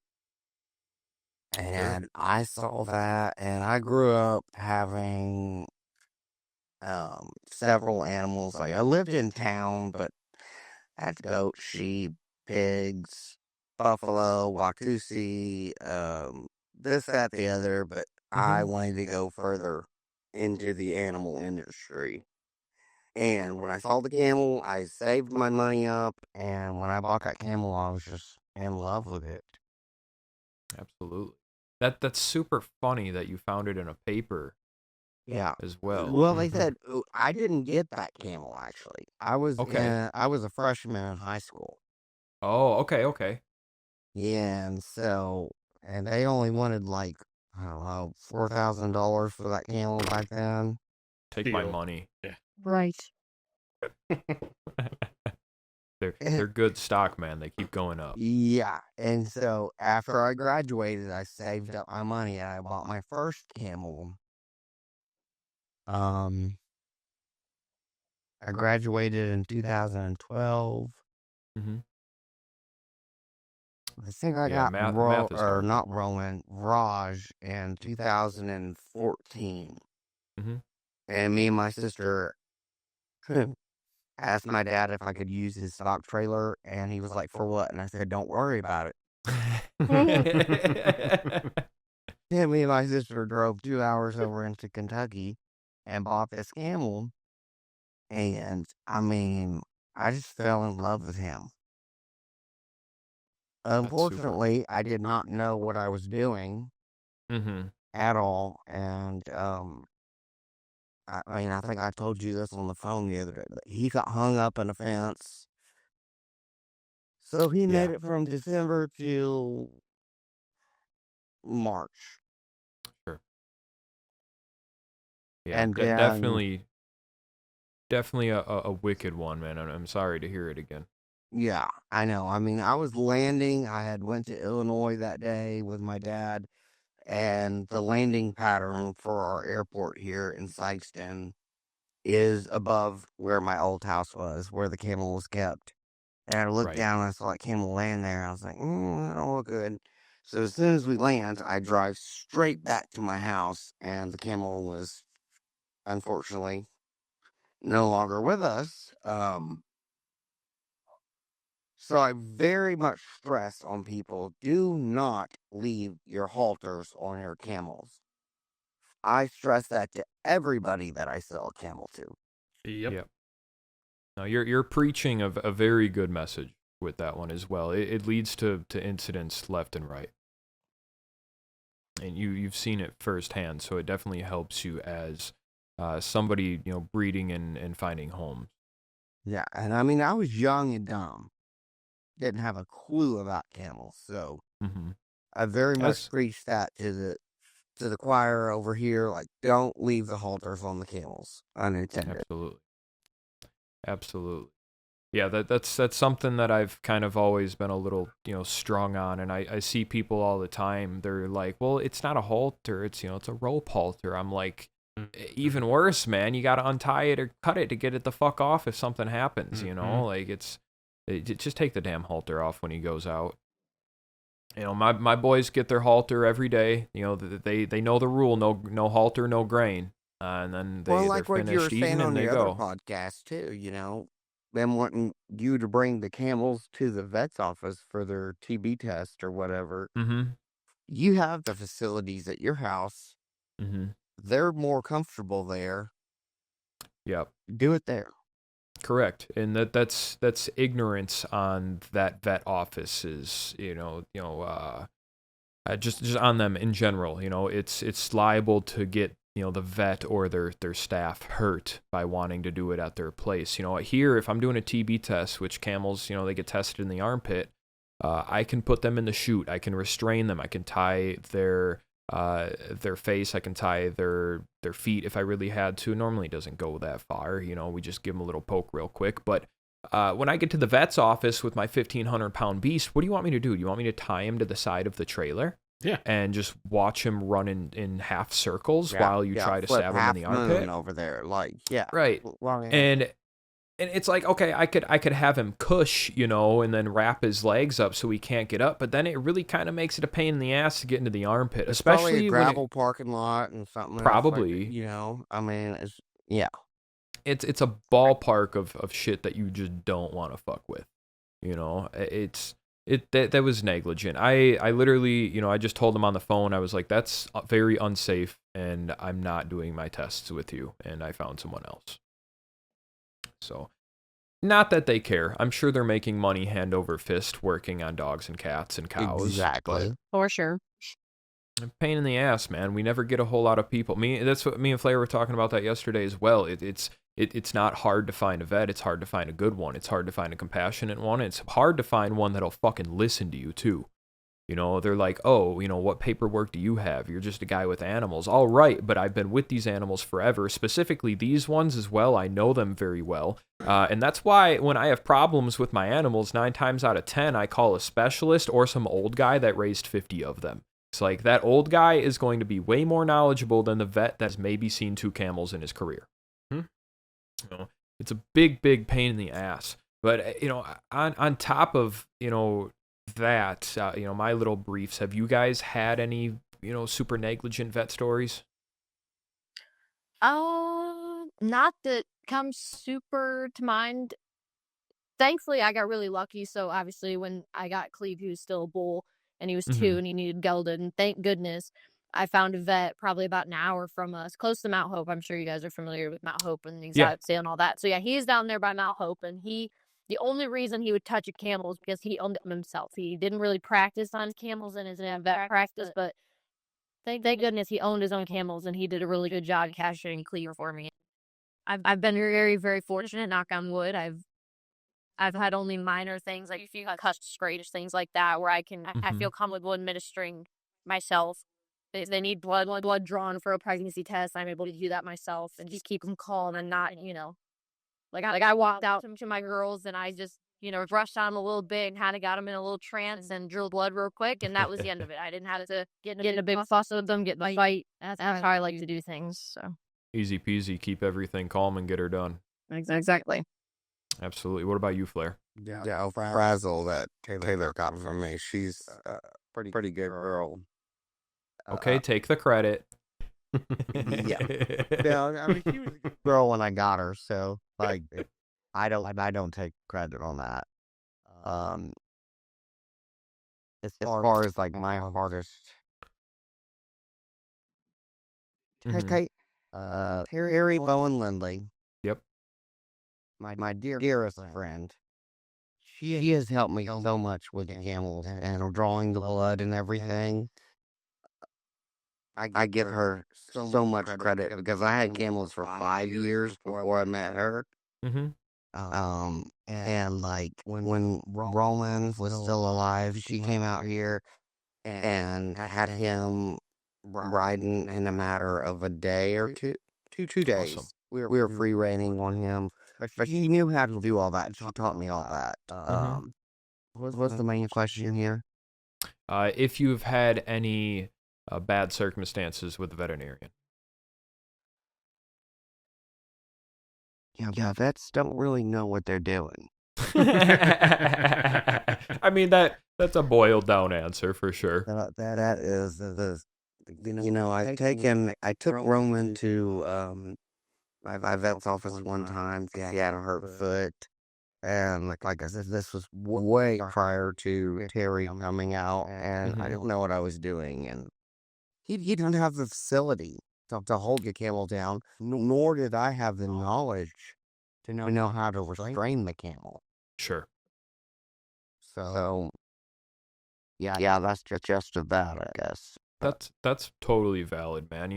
And I saw that, and I grew up having several animals. Like, I lived in town, but I had goats, sheep, pigs, buffalo, Watusi, this, that, the other, but I wanted to go further into the animal industry. And when I saw the camel, I saved my money up, and when I bought that camel, I was just in love with it. Absolutely. That's super funny that you found it in a paper. Yeah, as well. Well, they said I didn't get that camel actually. I was a freshman in high school. Oh, okay. Yeah, and they only wanted like I don't know $4,000 for that camel back then. Take my money. Yeah. Right. They're good stock, man. They keep going up. Yeah, and so after I graduated, I saved up my money and I bought my first camel. I graduated in 2012. I think I got Raj in 2014. And me and my sister asked my dad if I could use his stock trailer, and he was like, "For what?" And I said, "Don't worry about it." Then me and my sister drove 2 hours over into Kentucky and bought this camel, and, I mean, I just fell in love with him. That's super. Unfortunately, I did not know what I was doing Mm-hmm. at all, and, I mean, I think I told you this on the phone the other day, but he got hung up in a fence. So he made Yeah, it from December to March. sure. Yeah, And then, definitely a wicked one, man. I'm sorry to hear it again. yeah, I know. I mean, I was landing. I had went to Illinois that day with my dad, and the landing pattern for our airport here in Sykeston is above where my old house was, where the camel was kept. And I looked Right. down and I saw that camel land there. I was like, that don't look good. So as soon as we land, I drive straight back to my house, and the camel was unfortunately no longer with us. So I very much stress on people, do not leave your halters on your camels. I stress that to everybody that I sell a camel to. Yep. Yep. No, you're preaching a very good message with that one as well. It leads to incidents left and right, and you've seen it firsthand. So it definitely helps you as somebody breeding and finding homes. Yeah, and I mean, I was young and dumb, didn't have a clue about camels, so Mm-hmm. I very much That's preach that to the choir over here. Like, don't leave the halters on the camels unintended. absolutely, absolutely. Yeah, that's something that I've kind of always been a little, strong on, and I see people all the time. They're like, "Well, it's not a halter; it's a rope halter." I'm like, even worse, man. You got to untie it or cut it to get it the fuck off if something happens. Like just take the damn halter off when he goes out. My boys get their halter every day. They know the rule: no halter, no grain. And then Well, they're like what you were finished saying eating on and they the other go. podcast too, them wanting you to bring the camels to the vet's office for their TB test or whatever. Mm-hmm. You have the facilities at your house. Mm-hmm. They're more comfortable there. Yep. Do it there. Correct, and that's ignorance on that vet offices. Just on them in general. It's liable to get the vet or their staff hurt by wanting to do it at their place. Here, if I'm doing a TB test, which camels they get tested in the armpit, I can put them in the chute. I can restrain them. I can tie their face. I can tie their feet if I really had to. Normally it doesn't go that far. We just give them a little poke real quick. But when I get to the vet's office with my 1,500-pound beast, what do you want me to do? Do you want me to tie him to the side of the trailer? Yeah. And just watch him run in half circles Yeah, while you yeah, try to flip stab him in half the moon armpit? over there. Like, yeah. Right. Well, yeah. And it's like, okay, I could have him cush, and then wrap his legs up so he can't get up, but then it really kind of makes it a pain in the ass to get into the armpit, It's probably a especially gravel parking lot and something else. probably I mean, yeah. it's a ballpark of shit that you just don't want to fuck with. That was negligent. I literally, I just told him on the phone, I was like, that's very unsafe and I'm not doing my tests with you, and I found someone else. So, not that they care. I'm sure they're making money hand over fist working on dogs and cats and cows. Exactly. For sure. But pain in the ass, man. We never get a whole lot of people. That's what me and Flair were talking about that yesterday as well. It's not hard to find a vet. It's hard to find a good one. It's hard to find a compassionate one. It's hard to find one that'll fucking listen to you too. They're like, oh, what paperwork do you have? You're just a guy with animals. All right, but I've been with these animals forever, specifically these ones as well. I know them very well. And that's why when I have problems with my animals, 9 times out of 10, I call a specialist or some old guy that raised 50 of them. It's like that old guy is going to be way more knowledgeable than the vet that's maybe seen 2 camels in his career. It's a big, big pain in the ass. But, on top of, that, my little briefs, have you guys had any, super negligent vet stories? Not that comes super to mind. Thankfully, I got really lucky. So obviously, when I got Cleve, he was still a bull, and he was 2, Mhm. and he needed gelded. And thank goodness, I found a vet probably about an hour from us, close to Mount Hope. I'm sure you guys are familiar with Mount Hope and the Yeah. exotic sale and all that. So yeah, he's down there by Mount Hope, and the only reason he would touch a camel is because he owned them himself. He didn't really practice on camels in his vet practice, but thank goodness he owned his own camels, and he did a really good job capturing Cleve for me. I've been very, very fortunate, knock on wood. I've had only minor things like a few cut scratches, things like that, where I Mhm. feel comfortable administering myself. If they need blood drawn for a pregnancy test, I'm able to do that myself and just keep them calm and not, like I walked out to my girls and I just, brushed on them a little bit and kind of got them in a little trance and drew blood real quick, and that was the end of it. I didn't have to get in a big fuss with them, get in a fight. That's how I like to do things. So Easy peasy, keep everything calm and get her done. exactly. Absolutely. What about you, Flair? Yeah, Frazzle that Taylor got from me. She's a pretty good girl. Okay, take the credit. Yeah. No, I mean she was a good girl when I got her, so like I don't take credit on that. Um, as far as like my hardest, Mhm. Harry Bowen Lindley, Yep. my dearest friend. She has helped me so much with camels and drawing the blood and everything. I give her so much credit because I had camels for 5 years before I met her. Mhm. And like when Roman was still alive, she came out here and had him riding in a matter of a day or two days. Awesome. We were free reining on him, but she knew how to do all that. She taught me all that. Mhm. What's the main question here? If you've had any bad circumstances with the veterinarian. Yeah, vets don't really know what they're doing. I mean that's a boiled down answer for sure. That is I took Roman to my vet's office one time. He had a hurt foot, and like I said, this was way prior to Terry coming out, and I Mhm. didn't know what I was doing, and he didn't have the facility to hold the camel down, nor did I have the knowledge to know how to restrain the camel. Sure. So yeah, that's just about, I guess. That's totally valid, man.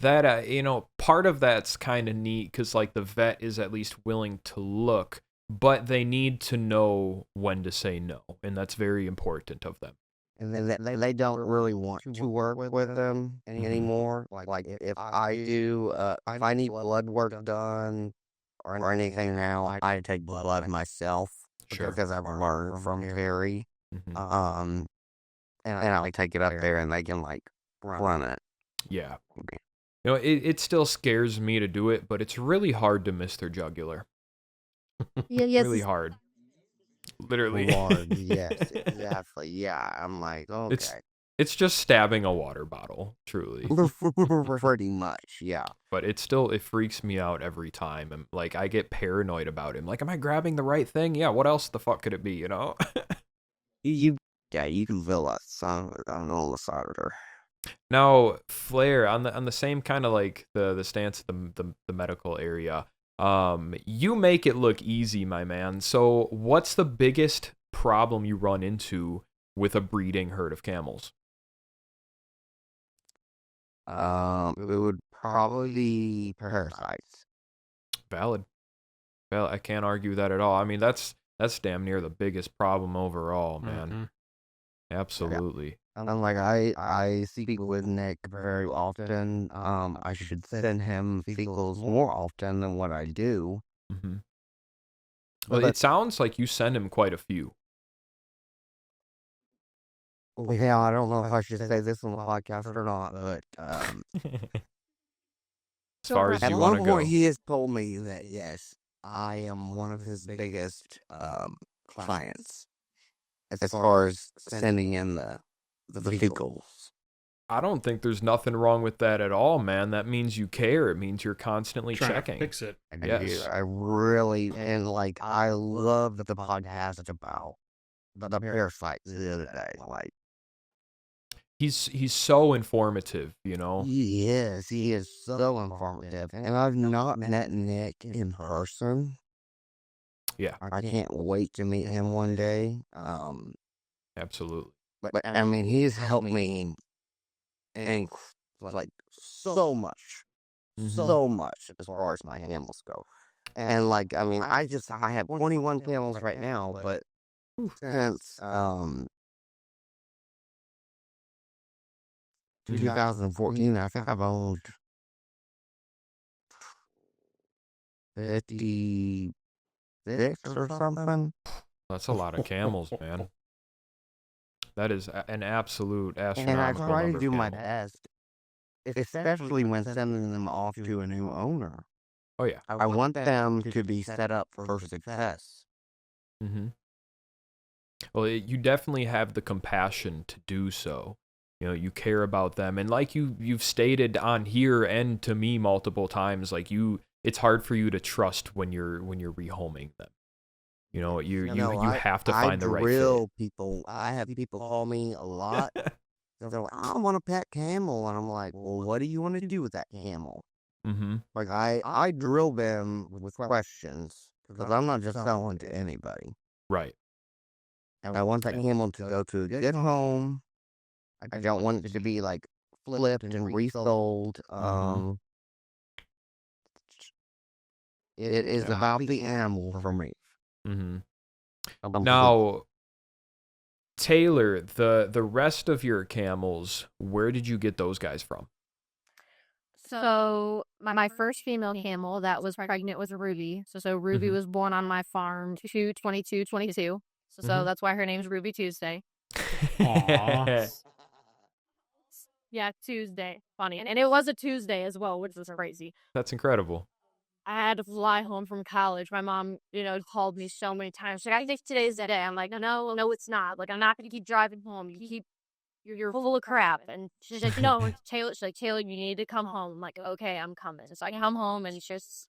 That part of that's kind of neat because like the vet is at least willing to look, but they need to know when to say no, and that's very important of them. And then they don't really want to work with them anymore. Like if I do, if I need blood work done or anything now, I take blood myself Sure. because I've learned from Terry. Mhm. And I take it up there and they can like run it. Yeah. It still scares me to do it, but it's really hard to miss their jugular. Yeah, yes. Really hard. Literally. Lord, yes, exactly. Yeah, I'm like, okay. It's just stabbing a water bottle, truly. Pretty much, yeah. But it freaks me out every time. And like I get paranoid about him. Like, am I grabbing the right thing? Yeah, what else the fuck could it be, you know? You can feel that sound on the side of her. Now, Flair, on the same kind of like the stance of the medical area, you make it look easy, my man. So what's the biggest problem you run into with a breeding herd of camels? It would probably be parasites. Valid. Well, I can't argue that at all. I mean, that's damn near the biggest problem overall, man. Mhm. Absolutely. And like I speak with Nick very often. I should send him vehicles more often than what I do. Mm-hmm. Well, it sounds like you send him quite a few. Yeah, I don't know if I should say this on the podcast or not, but As far as at you one want to point go. he has told me that yes, I am one of his biggest clients as far as sending in the vehicles. I don't think there's nothing wrong with that at all, man. That means you care. It means you're constantly Trying checking. to fix it. Yes. I really, and like, I love the podcast about the parasites the other day. Like, He's so informative, you know. he is so informative. And I've not met Nick in person. Yeah, I can't wait to meet him one day. absolutely. But I mean, he's helped me and like so much, so much as far as my camels go. And like, I mean, I have 21 camels right now, but since 2014, I think I've owned 56 or something. That's a lot of camels, man. That is an absolute And I astronomical try to number do of my camels. best, especially when sending them off to a new owner. Oh yeah. I want them to be set up for success. Mm-hmm. Well, you definitely have the compassion to do so. You know, you care about them, and like you've stated on here and to me multiple times, like it's hard for you to trust when you're rehoming them. You know, you have to find the right fit. People. I have people call me a lot. They're like, I want a pet camel, and I'm like, well, what do you want to do with that camel? Mm-hmm. Like, I drill them with questions because I'm not just selling to anybody. Right. And I want that camel to go to a good home. I don't want it to be like flipped and resold. It is about the animal for me. Mm-hmm. Now, Taylor, the rest of your camels, where did you get those guys from? So my first female camel that was pregnant was Ruby. So Ruby was born on my farm 2/22/22. So that's why her name's Ruby Tuesday. Aww. Yeah, Tuesday. Funny. And it was a Tuesday as well, which was crazy. That's incredible. I had to fly home from college. My mom, called me so many times. She's like, I think today's the day. I'm like, no, it's not. Like, I'm not going to keep driving home. You're full of crap. And she's like, no, Taylor, you need to come home. I'm like, okay, I'm coming. So I come home and she's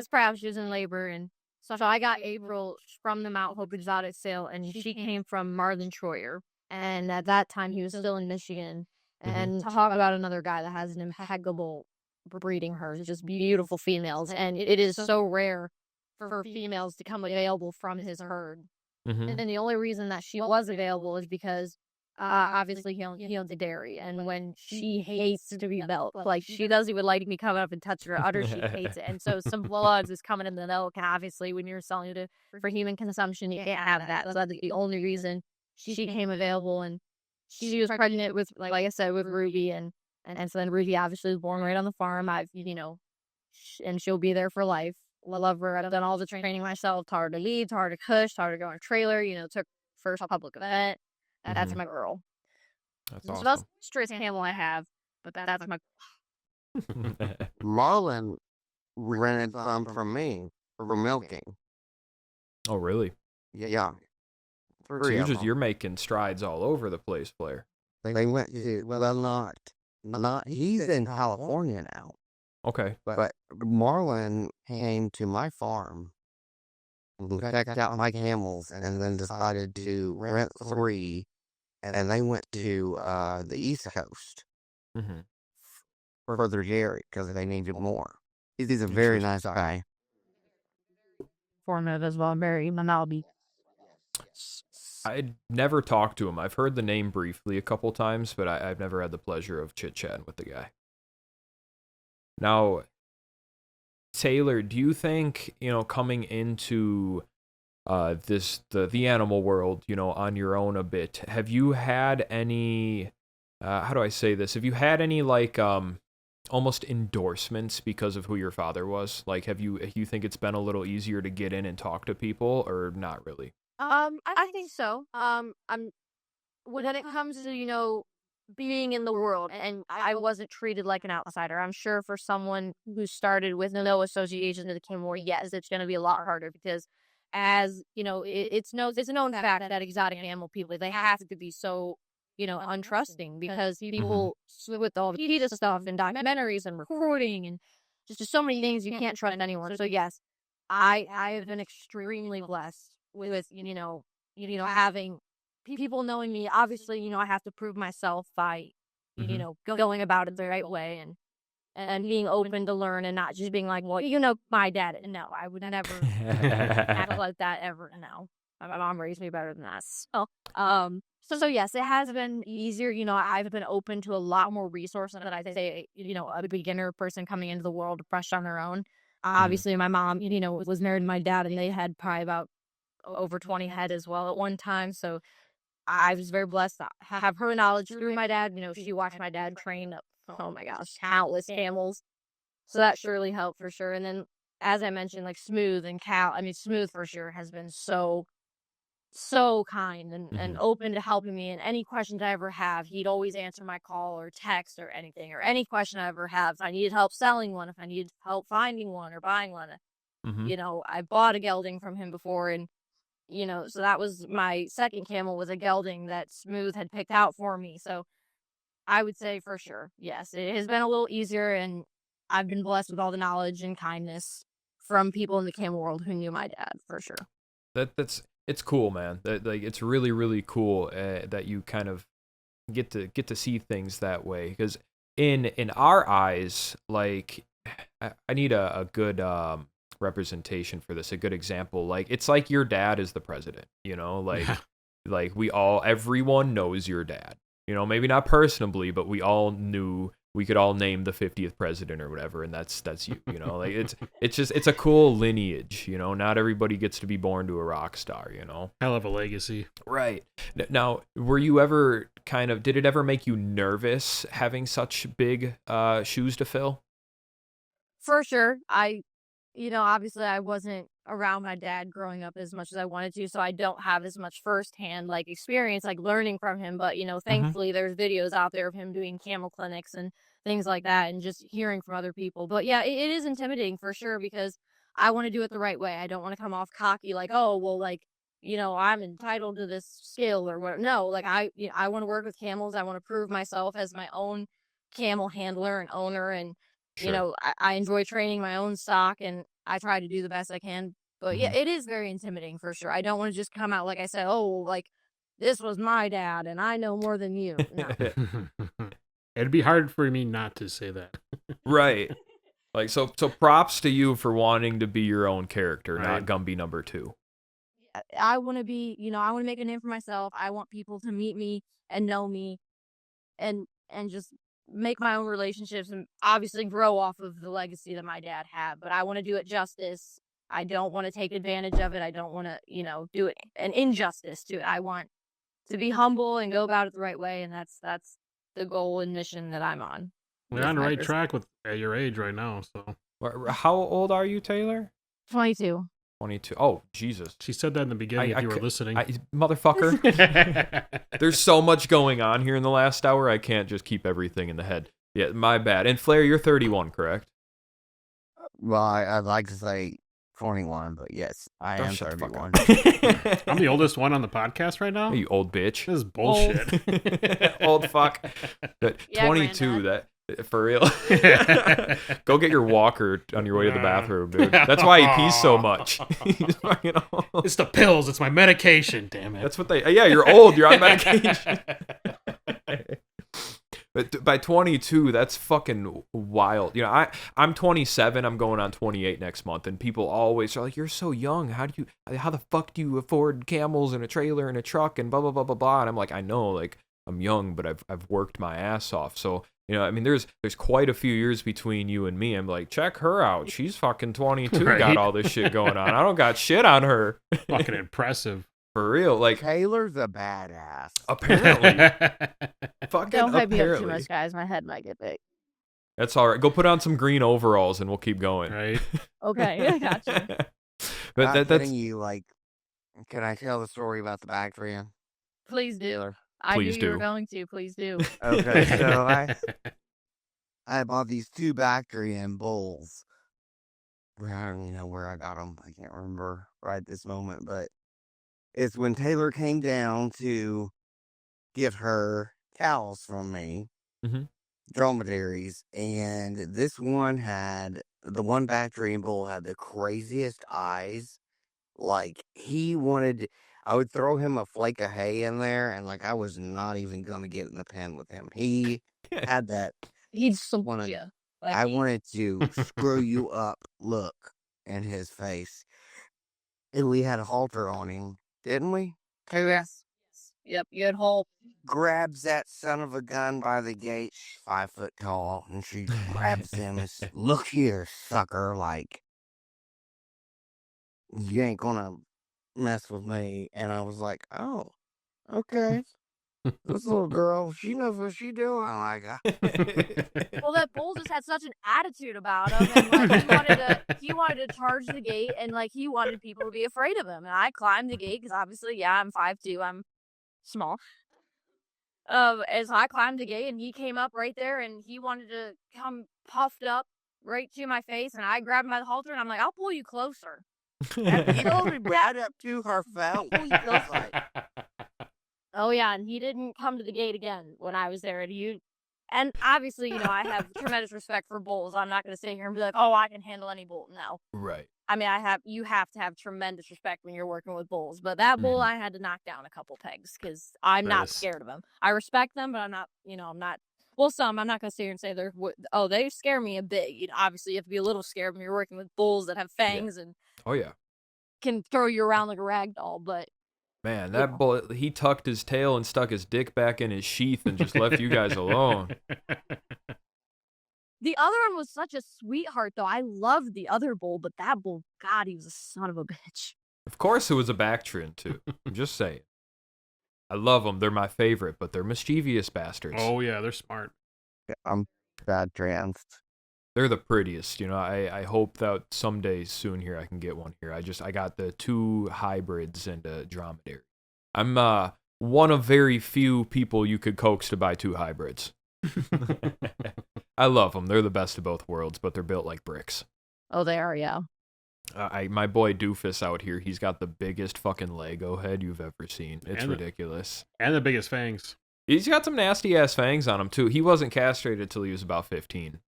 proud. She was in labor. And so I got April from the Mount Hope Exotic sale, and she came from Marlon Troyer. And at that time, he was still in Michigan. And talk about another guy that has an impeccable breeding hers, just beautiful females. And it is so rare for females to come available from his herd. And the only reason that she was available is because obviously he owns a dairy, and when she hates to be milked, like she doesn't even like me coming up and touching her udder, she hates it. And so some blood is coming in the milk, and obviously when you're selling it for human consumption, you can't have that. So that's the only reason she came available. And she was pregnant with, like I said, with Ruby, and so then Ruby obviously was born right on the farm. And she'll be there for life. Love her. I've done all the training myself. Taught her to lead, taught her to push, taught her to go on a trailer. Took first public event. That's my girl. That's awesome. awesome. So that's the straightest camel I have, but that's my. Marlon rented some from me for milking. Oh, really? Yeah. So you're making strides all over the place, Flair. They went to, well, not. He's in California now. Okay. But Marlon came to my farm, checked out my camels, and then decided to rent 3, and they went to the East Coast for their dairy because they needed more. He's a very nice guy. Formative as well, very Manalbi. I'd never talked to him. I've heard the name briefly a couple times, but I've never had the pleasure of chit-chatting with the guy. Now, Taylor, do you think, coming into the animal world, on your own a bit, have you had any, how do I say this? Have you had any, like, almost endorsements because of who your father was? Like, you think it's been a little easier to get in and talk to people, or not really? I think so. When it comes to, being in the world, and I wasn't treated like an outsider. I'm sure for someone who started with no association to the camel world, yes, it's going to be a lot harder because, as it's a known fact that exotic animal people, they have to be so untrusting because people with all the PETA stuff and documentaries and recording and just so many things, you can't trust anyone. So yes, I have been extremely blessed with having people knowing me. Obviously, I have to prove myself by, going about it the right way and being open to learn and not just being like, well, my dad. No, I would never act like that ever. No, my mom raised me better than that. So yes, it has been easier. I've been open to a lot more resources than I say, a beginner person coming into the world fresh on their own. Obviously, my mom, was married to my dad, and they had probably about over 20 head as well at one time. So I was very blessed to have her knowledge through my dad. She watched my dad train, oh my gosh, countless camels. So that surely helped for sure. And then, as I mentioned, like Smooth and Cal, Smooth for sure has been so kind and open to helping me. And any questions I ever have, he'd always answer my call or text or anything, or any question I ever have. If I needed help selling one, if I needed help finding one or buying one, I bought a gelding from him before. And, so that was my second camel, was a gelding that Smooth had picked out for me. So I would say for sure, yes, it has been a little easier, and I've been blessed with all the knowledge and kindness from people in the camel world who knew my dad for sure. It's cool, man. Like it's really, really cool that you kind of get to see things that way. Because in our eyes, like I need a good representation for this, a good example. Like it's like your dad is the president, like everyone knows your dad. Maybe not personally, but we all knew. We could all name the 50th president or whatever, and that's you. Like it's a cool lineage. Not everybody gets to be born to a rock star. Hell of a legacy. Right. Now, were you ever did it ever make you nervous having such big shoes to fill? For sure. Obviously I wasn't around my dad growing up as much as I wanted to, so I don't have as much firsthand experience learning from him. But thankfully there's videos out there of him doing camel clinics and things like that, and just hearing from other people. But yeah, it is intimidating for sure, because I want to do it the right way. I don't want to come off cocky oh well, I'm entitled to this skill or what. No, I want to work with camels. I want to prove myself as my own camel handler and owner, and Sure. I enjoy training my own stock, and I try to do the best I can. But yeah, it is very intimidating for sure. I don't want to just come out like I said, oh, this was my dad and I know more than you. No. It'd be hard for me not to say that. Right. So props to you for wanting to be your own character, Right. not Gumby number 2. I want to be, I want to make a name for myself. I want people to meet me and know me and just make my own relationships and obviously grow off of the legacy that my dad had. But I want to do it justice. I don't want to take advantage of it. I don't want to, do it an injustice to it. I want to be humble and go about it the right way. And that's the goal and mission that I'm on. We're on the right track with at your age right now. So How old are you, Taylor? 22. 22. Oh, Jesus. She said that in the beginning if you were listening. Motherfucker. There's so much going on here in the last hour, I can't just keep everything in the head. Yeah, my bad. And Flair, you're 31, correct? Well, I'd like to say 21, but yes, I am shut the fuck 31. up. I'm the oldest one on the podcast right now. Hey, you old bitch. This is bullshit. Old fuck. But 22, that for real. Go get your walker on your way to the bathroom, dude. That's why he pees so much. He's fucking old. It's the pills. It's my medication. Damn it. That's what they. Yeah, you're old. You're on medication. But by 22, that's fucking wild. I'm 27. I'm going on 28 next month, and people always are like, "You're so young. How the fuck do you afford camels and a trailer and a truck and blah blah blah blah blah?" And I'm like, I know, I'm young, but I've worked my ass off. So there's quite a few years between you and me. I'm like, check her out. She's fucking 22. Right? Got all this shit going on. I don't got shit on her. Fucking impressive. For real, Taylor's a badass. Apparently. Fucking Don't hype me up too apparently. much, guys. My head might get big. That's all right. Go put on some green overalls and we'll keep going. Right. Okay, I gotcha. But Not that's kidding you, can I tell the story about the Bactrian? Please do. Taylor? I knew Please you were do. going to. Please do. Okay, so I bought these 2 Bactrian bulls. I don't even know where I got them. I can't remember right this moment, but it's when Taylor came down to get her cows from me, dromedaries, and this one had the one Bactrian bull had the craziest eyes. Like I would throw him a flake of hay in there, and like I was not even gonna get in the pen with him. He had that. He'd slap Wanted, you. I wanted to screw you up look in his face. And we had a halter on him, didn't we? Yes. Yep, you had Hulk. Grabs that son of a gun by the gate. She's 5 foot tall, and she grabs him and says, "Look here, sucker! Like, you ain't gonna mess with me." And I was like, "Oh, okay." This little girl, she knows what she doing. Like, well, that bull just had such an attitude about him, and like he wanted to charge the gate, and like he wanted people to be afraid of him. And I climbed the gate because obviously, yeah, I'm 5'2", I'm small. As I climbed the gate, and he came up right there, and he wanted to come puffed up right to my face, and I grabbed him by the halter, and I'm like, "I'll pull you closer." And he only brought up to her phone. Oh yeah, and he didn't come to the gate again when I was there. And obviously, I have tremendous respect for bulls. I'm not going to sit here and be like, "Oh, I can handle any bull." No. Right. I mean, you have to have tremendous respect when you're working with bulls. But that bull, I had to knock down a couple pegs because I'm not scared of them. I respect them, but I'm not, I'm not. Well, some. I'm not going to sit here and say they scare me a bit. Obviously, you have to be a little scared when you're working with bulls that have fangs and can throw you around like a rag doll. But man, that bull, he tucked his tail and stuck his dick back in his sheath and just left you guys alone. The other one was such a sweetheart, though. I loved the other bull, but that bull, God, he was a son of a bitch. Of course it was a Bactrian, too. I'm just saying. I love them. They're my favorite, but they're mischievous bastards. Oh, yeah, they're smart. Yeah, I'm bad trans. They're the prettiest. I hope that someday soon here I can get one here. I got the 2 hybrids and a dromedary. I'm one of very few people you could coax to buy 2 hybrids. I love them. They're the best of both worlds, but they're built like bricks. Oh, they are, yeah. My boy Doofus out here, he's got the biggest fucking Lego head you've ever seen. It's ridiculous. And the biggest fangs. He's got some nasty-ass fangs on him, too. He wasn't castrated till he was about 15.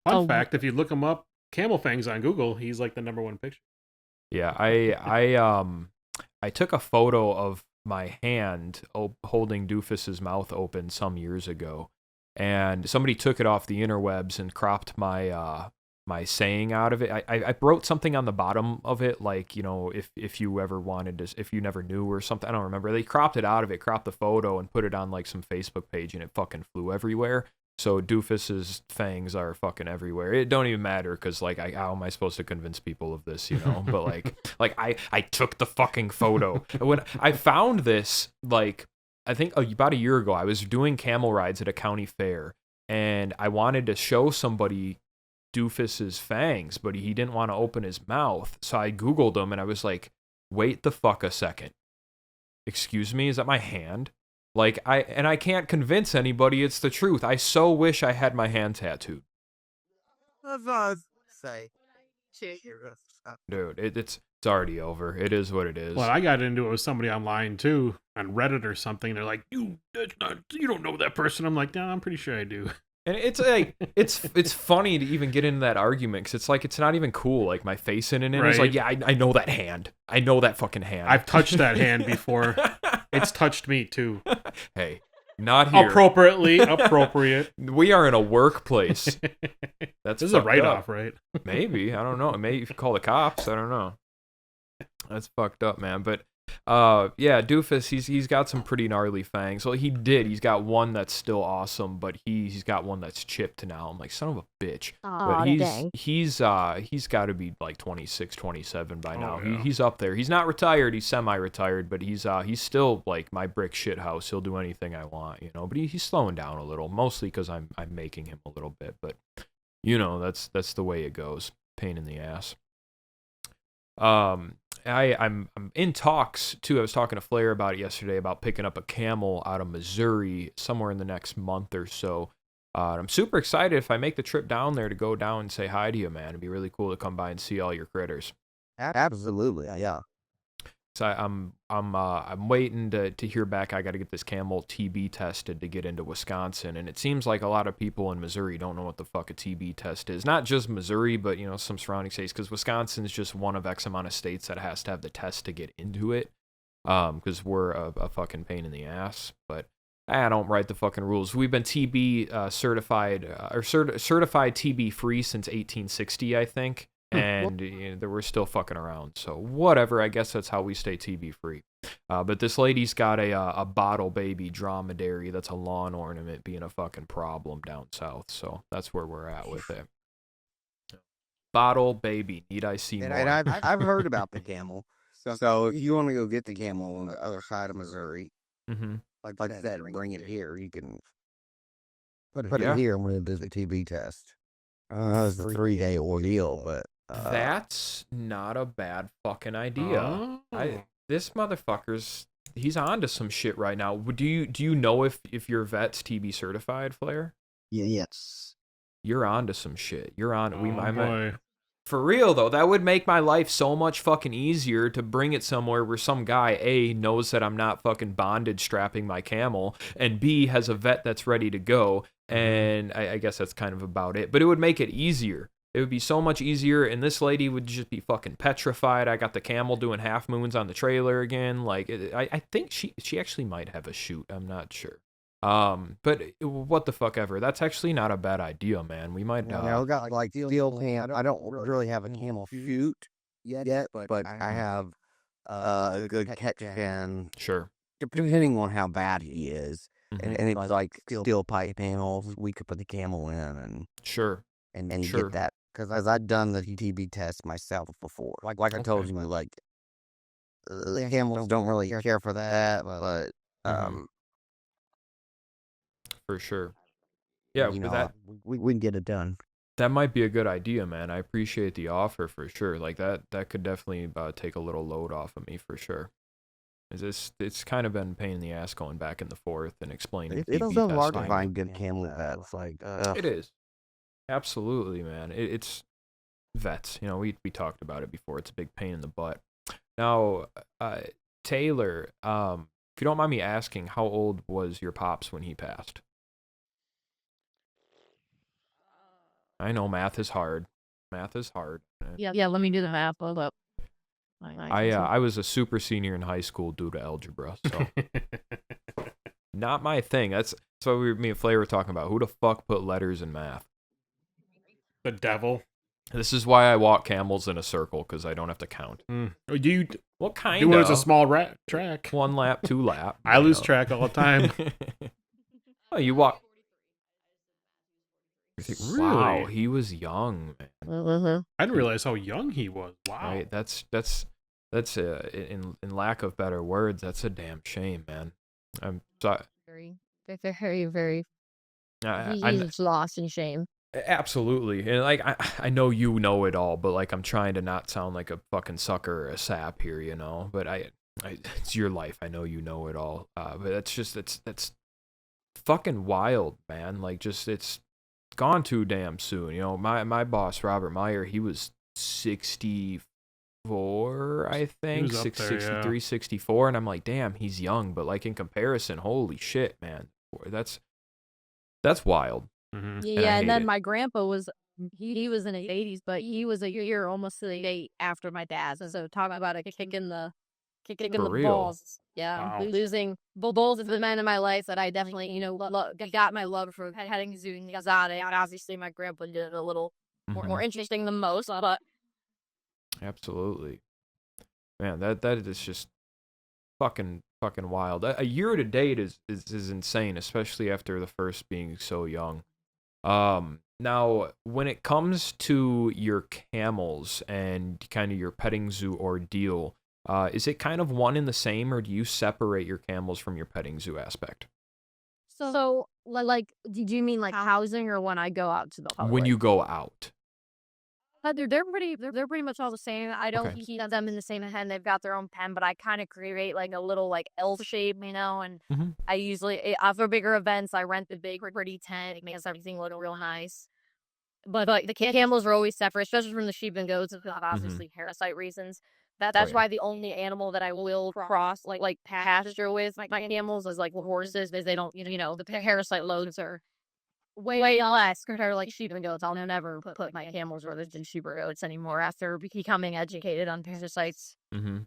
Fun fact, if you look him up, camel fangs on Google, he's like the #1 picture. Yeah, I took a photo of my hand holding Doofus's mouth open some years ago, and somebody took it off the interwebs and cropped my my saying out of it. I wrote something on the bottom of it, like, if you ever wanted to, if you never knew or something. I don't remember. They cropped it out of it, cropped the photo, and put it on like some Facebook page, and it fucking flew everywhere. So Doofus's fangs are fucking everywhere. It don't even matter because, like, how am I supposed to convince people of this, But like I took the fucking photo. When I found this, like, I think about a year ago, I was doing camel rides at a county fair, and I wanted to show somebody Doofus's fangs, but he didn't want to open his mouth. So I Googled him, and I was like, wait the fuck a second. Excuse me, is that my hand? Like, I can't convince anybody it's the truth. I so wish I had my hand tattooed. That's what I was say. Dude, it's already over. It is what it is. Well, I got into it with somebody online too, on Reddit or something. They're like, you don't know that person. I'm like, no, I'm pretty sure I do. And it's like, it's funny to even get into that argument, because it's like, it's not even cool. Like, my face in it. Right. It's like, yeah, I know that hand. I know that fucking hand. I've touched that hand before. It's touched me too. Hey, not here. Appropriate. We are in a workplace. This is a write-off, right? Maybe. I don't know. Maybe you could call the cops. I don't know. That's fucked up, man. But yeah, Doofus, he's got some pretty gnarly fangs. Well, he's got one that's still awesome, but he's got one that's chipped now. I'm like, son of a bitch. But he's got to be like 26, 27 by now. Yeah. He's up there. He's not retired. He's semi-retired, but he's still like my brick shit house. He'll do anything I want, But he's slowing down a little, mostly because I'm making him a little bit. But that's the way it goes. Pain in the ass. I'm in talks too. I was talking to Flair about it yesterday, about picking up a camel out of Missouri somewhere in the next month or so. I'm super excited if I make the trip down there to go down and say hi to you, man. It'd be really cool to come by and see all your critters. Absolutely, yeah. So I'm waiting to hear back. I got to get this camel TB tested to get into Wisconsin, and it seems like a lot of people in Missouri don't know what the fuck a TB test is. Not just Missouri, but some surrounding states, because Wisconsin's just one of X amount of states that has to have the test to get into it. Because we're a fucking pain in the ass. But I don't write the fucking rules. We've been TB certified or certified TB free since 1860, I think. And we're still fucking around. So whatever, I guess that's how we stay TB free. But this lady's got a bottle baby dromedary that's a lawn ornament being a fucking problem down south. So that's where we're at with it. Bottle baby, need I see more? And I've heard about the camel. So if you want to go get the camel on the other side of Missouri, like I said, bring it here. You can put it here and we'll do the TB test. It's a 3-day ordeal, but that's not a bad fucking idea. This motherfucker's he's on to some shit right now. Do you know if your vet's TB certified, Flair? Yes. You're on to some shit. You're on. Boy. For real though, that would make my life so much fucking easier to bring it somewhere where some guy A knows that I'm not fucking bondage strapping my camel, and B has a vet that's ready to go. And I guess that's kind of about it. But it would make it easier. It would be so much easier, and this lady would just be fucking petrified. I got the camel doing half moons on the trailer again. Like, I think she actually might have a shoot. I'm not sure. But what the fuck ever. That's actually not a bad idea, man. We might. I got like steel pan. I don't really have a camel shoot yet, but I have a good catch pan. Sure. Depending on how bad he is, and it was like steel pipe panels. We could put the camel in and get that. Because I've done the TB test myself before. Like I told you, like the camels don't really care for that, but for sure. Yeah, we can get it done. That might be a good idea, man. I appreciate the offer for sure. Like that could definitely take a little load off of me for sure. It's kind of been a pain in the ass going back and forth and explaining. It's so hard to find good camel vets. Like it is. Absolutely, man. It's vets. We talked about it before. It's a big pain in the butt. Now, Taylor, if you don't mind me asking, how old was your pops when he passed? I know math is hard. Yeah, let me do the math. Hold up. I was a super senior in high school due to algebra, so not my thing. That's what me and Flair were talking about. Who the fuck put letters in math? The devil. This is why I walk camels in a circle, because I don't have to count. What kind do it as a small track. 1 lap, 2 lap. I lose track all the time. Oh, you walk. Really? Wow, he was young, man. I didn't realize how young he was. Wow. Right, that's in lack of better words, that's a damn shame, man. I'm sorry. Very, very, very. I'm lost in shame. Absolutely, and like I know you know it all, but like I'm trying to not sound like a fucking sucker or a sap here, But it's your life. I know you know it all. But that's fucking wild, man. Like it's gone too damn soon. My boss Robert Meyer, he was 64, I think, 63, 64, and I'm like, damn, he's young, but like in comparison, holy shit, man, that's wild. Mm-hmm. Yeah, and then my grandpa was he was in his 80s, but he was a year almost to the date after my dad. So talking about a kick in the balls. Yeah, wow. Losing bulls is the man in my life that I definitely got my love for heading to Exotic. Obviously, my grandpa did it a little more interesting than most, but absolutely, man, that is just fucking wild. A year to date is insane, especially after the first being so young. Now, when it comes to your camels and kind of your petting zoo ordeal, is it kind of one and the same, or do you separate your camels from your petting zoo aspect? So like, did you mean like housing or when I go out to the public? When you go out. They're pretty much all the same. I don't keep them in the same pen. They've got their own pen, but I kind of create like a little like L shape, and I usually for bigger events I rent the big pretty tent. It makes everything look real nice. But the camels are always separate, especially from the sheep and goats, obviously parasite reasons. That's yeah. why the only animal that I will cross like pasture with my camels is like horses, because they don't, the parasite loads are way less compared to like sheep and goats. I'll never put my camels where there's sheep or goats anymore after becoming educated on parasites. Mm-hmm.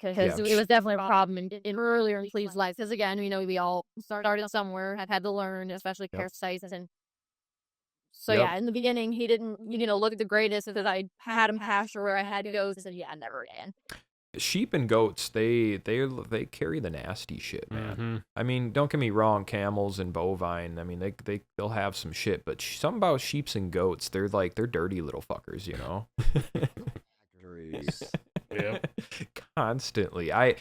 Because Yeah. it was definitely a problem in earlier in Cleve's life. Because again, we all started somewhere, have had to learn, especially Yep. parasites. And so Yep. yeah, in the beginning, he didn't, look the greatest, because I had him pasture where I had to go. So yeah, never again. Sheep and goats, they carry the nasty shit, man. Mm-hmm. I mean, don't get me wrong, camels and bovine, I mean, they'll have some shit, but something about sheeps and goats, they're dirty little fuckers, you know. Factories. Yep. Constantly. I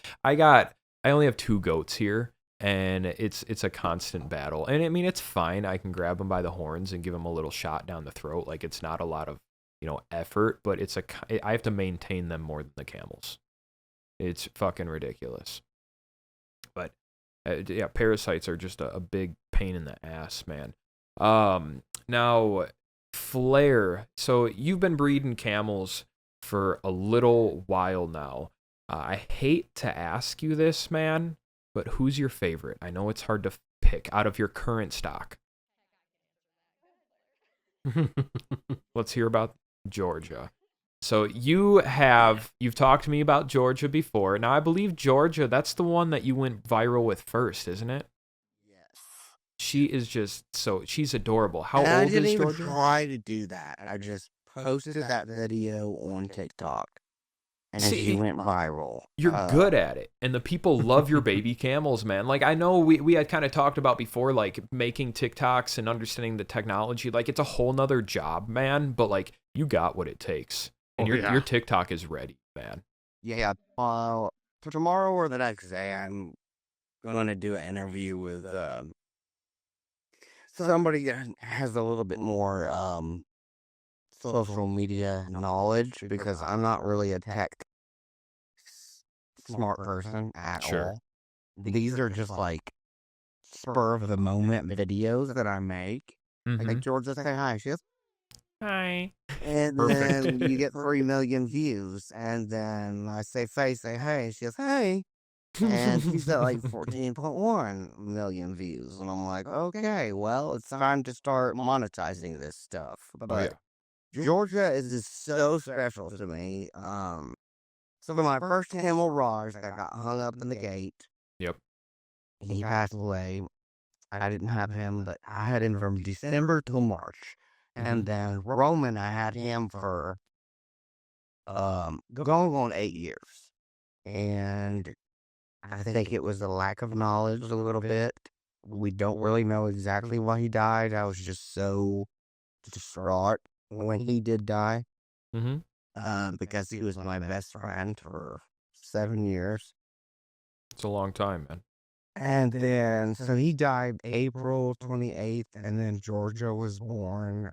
only have 2 goats here, and it's a constant battle. And I mean, it's fine. I can grab them by the horns and give them a little shot down the throat. Like, it's not a lot of, effort, but I have to maintain them more than the camels. It's fucking ridiculous. But yeah, parasites are just a big pain in the ass, man. Now, Flair, so you've been breeding camels for a little while now. I hate to ask you this, man, but who's your favorite? I know it's hard to pick out of your current stock. Let's hear about Georgia. So you've talked to me about Georgia before. Now I believe Georgia, that's the one that you went viral with first, isn't it? Yes. She is she's adorable. How And I old didn't is even Georgia? try to do that. I just posted that video on TikTok, and she See, went viral. you're good at it, and the people love your baby camels, man. Like, I know we had kind of talked about before, like making TikToks and understanding the technology. Like, it's a whole nother job, man, but like, you got what it takes. And your TikTok is ready, man. Yeah, for tomorrow or the next day, I'm going to do an interview with somebody that has a little bit more social media knowledge, because I'm not really a tech smart person at Sure. all. These are just like spur of the moment videos that I make. Mm-hmm. Like Georgia say hi, she goes, Hi. and Perfect. then you get 3 million views, and then I say say hey, she goes hey, and she's at like 14.1 million views, and I'm like, okay, well, it's time to start monetizing this stuff. But Georgia is just so special to me. So my first camel Raj that got hung up in the gate. Yep. He passed away. I didn't have him, but I had him from December till March. And then Roman, I had him for going on 8 years. And I think it was the lack of knowledge a little bit. We don't really know exactly why he died. I was just so distraught when he did die. Because he was my best friend for 7 years. It's a long time, man. And then, so he died April 28th, and then Georgia was born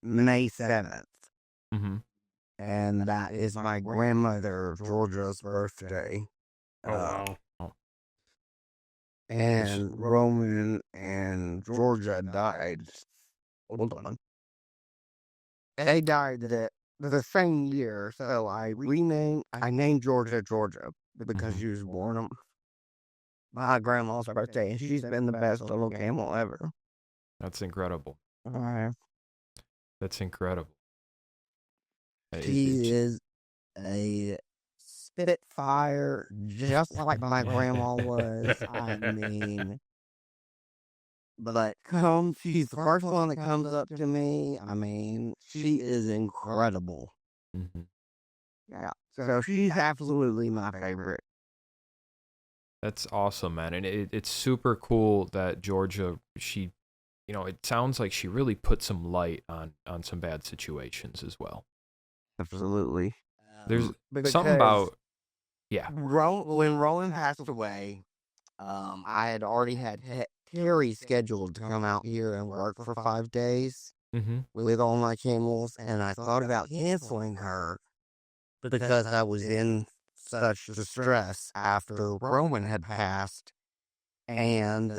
May 7th. And that is my grandmother, Georgia's birthday. Oh, wow. And Roman and Georgia died. Hold on. They died the same year, so I named Georgia Georgia because she was born on my grandma's birthday, and she's been the best little camel ever. That's incredible. Alright. That's incredible. She is a spitfire, just like my grandma was. I mean, but she's the first one that comes up to me. I mean, she is incredible. Yeah, so she's absolutely my favorite. That's awesome, man. And it's super cool that Georgia, she, it sounds like she really put some light on some bad situations as well. Absolutely. There's something about, yeah. When Roland passed away, I had already had Terry scheduled to come out here and work for 5 days with all my camels, and I thought about canceling her because I was in such distress after Roman had passed. And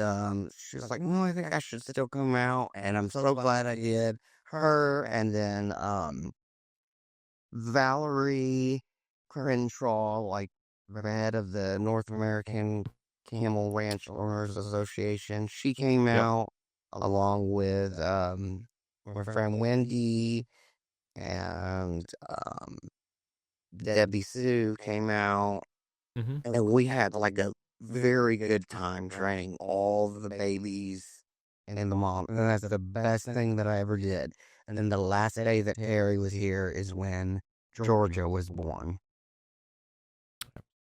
she was like, no, I think I should still come out, and I'm so glad I did. Her, and then Valerie Crenshaw, like the head of the North American Camel Ranch Owners Association, she came Yep. out along with my friend Wendy and Debbie Sue came out, Mm-hmm. and we had like a very good time training all the babies and the mom. And that's the best thing that I ever did. And then the last day that Harry was here is when Georgia was born.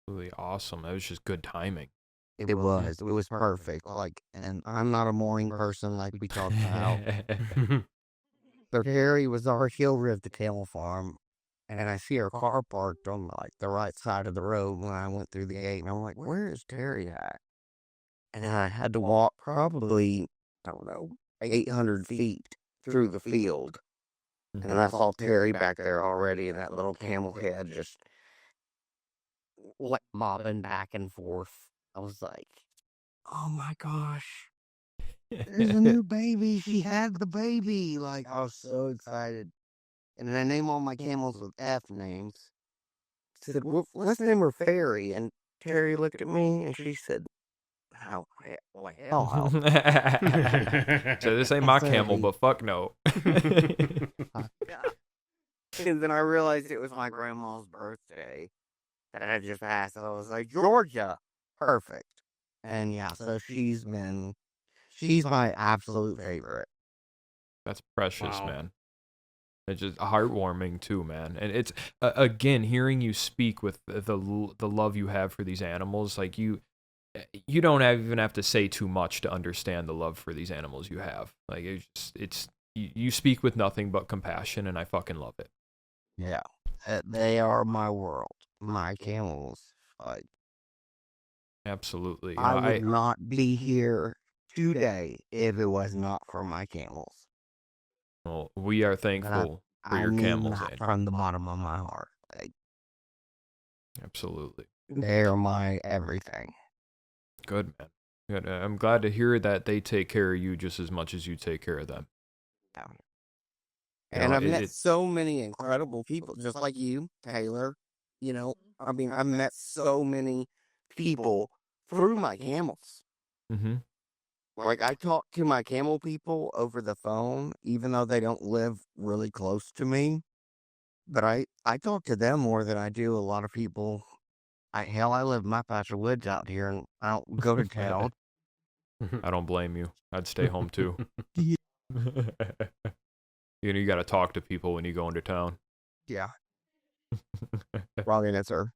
Really awesome. That was just good timing. It was perfect. Like, and I'm not a morning person like we talked about. So Harry was already over at the camel farm, and I see her car parked on like the right side of the road when I went through the gate, and I'm like, "Where is Terry at?" And then I had to walk probably, I don't know, 800 feet through the field, and I saw Terry back there already in that little camel head just like mobbing back and forth. I was like, "Oh my gosh, there's a new baby! She had the baby!" Like, I was so excited. And then I named all my camels with F names. I said, well, let's name her Fairy. And Terry looked at me and she said, how? Well, hell, So this ain't my camel, Fairy. but fuck no. And then I realized it was my grandma's birthday that I just passed. So I was like, Georgia. Perfect. And yeah, so she's my absolute favorite. That's precious, Wow. man. It's just heartwarming too, man. And it's again hearing you speak with the love you have for these animals. Like you don't even have to say too much to understand the love for these animals you have. Like you speak with nothing but compassion, and I fucking love it. Yeah. They are my world. My camels. Like, Absolutely. I would not be here today if it was not for my camels. Well, we are thankful for your camels, that Zane. from the bottom of my heart. Like, Absolutely. they are my everything. Good, man. Good. I'm glad to hear that they take care of you just as much as you take care of them. Yeah. You And know, I've met so many incredible people, just like you, Taylor. You know, I mean, I've met so many people through my camels. Mm-hmm. Like, I talk to my camel people over the phone, even though they don't live really close to me. But I talk to them more than I do a lot of people. I live in my patch of woods out here, and I don't go to town. I don't blame you. I'd stay home too. Yeah. You got to talk to people when you go into town. Yeah. Wrong answer.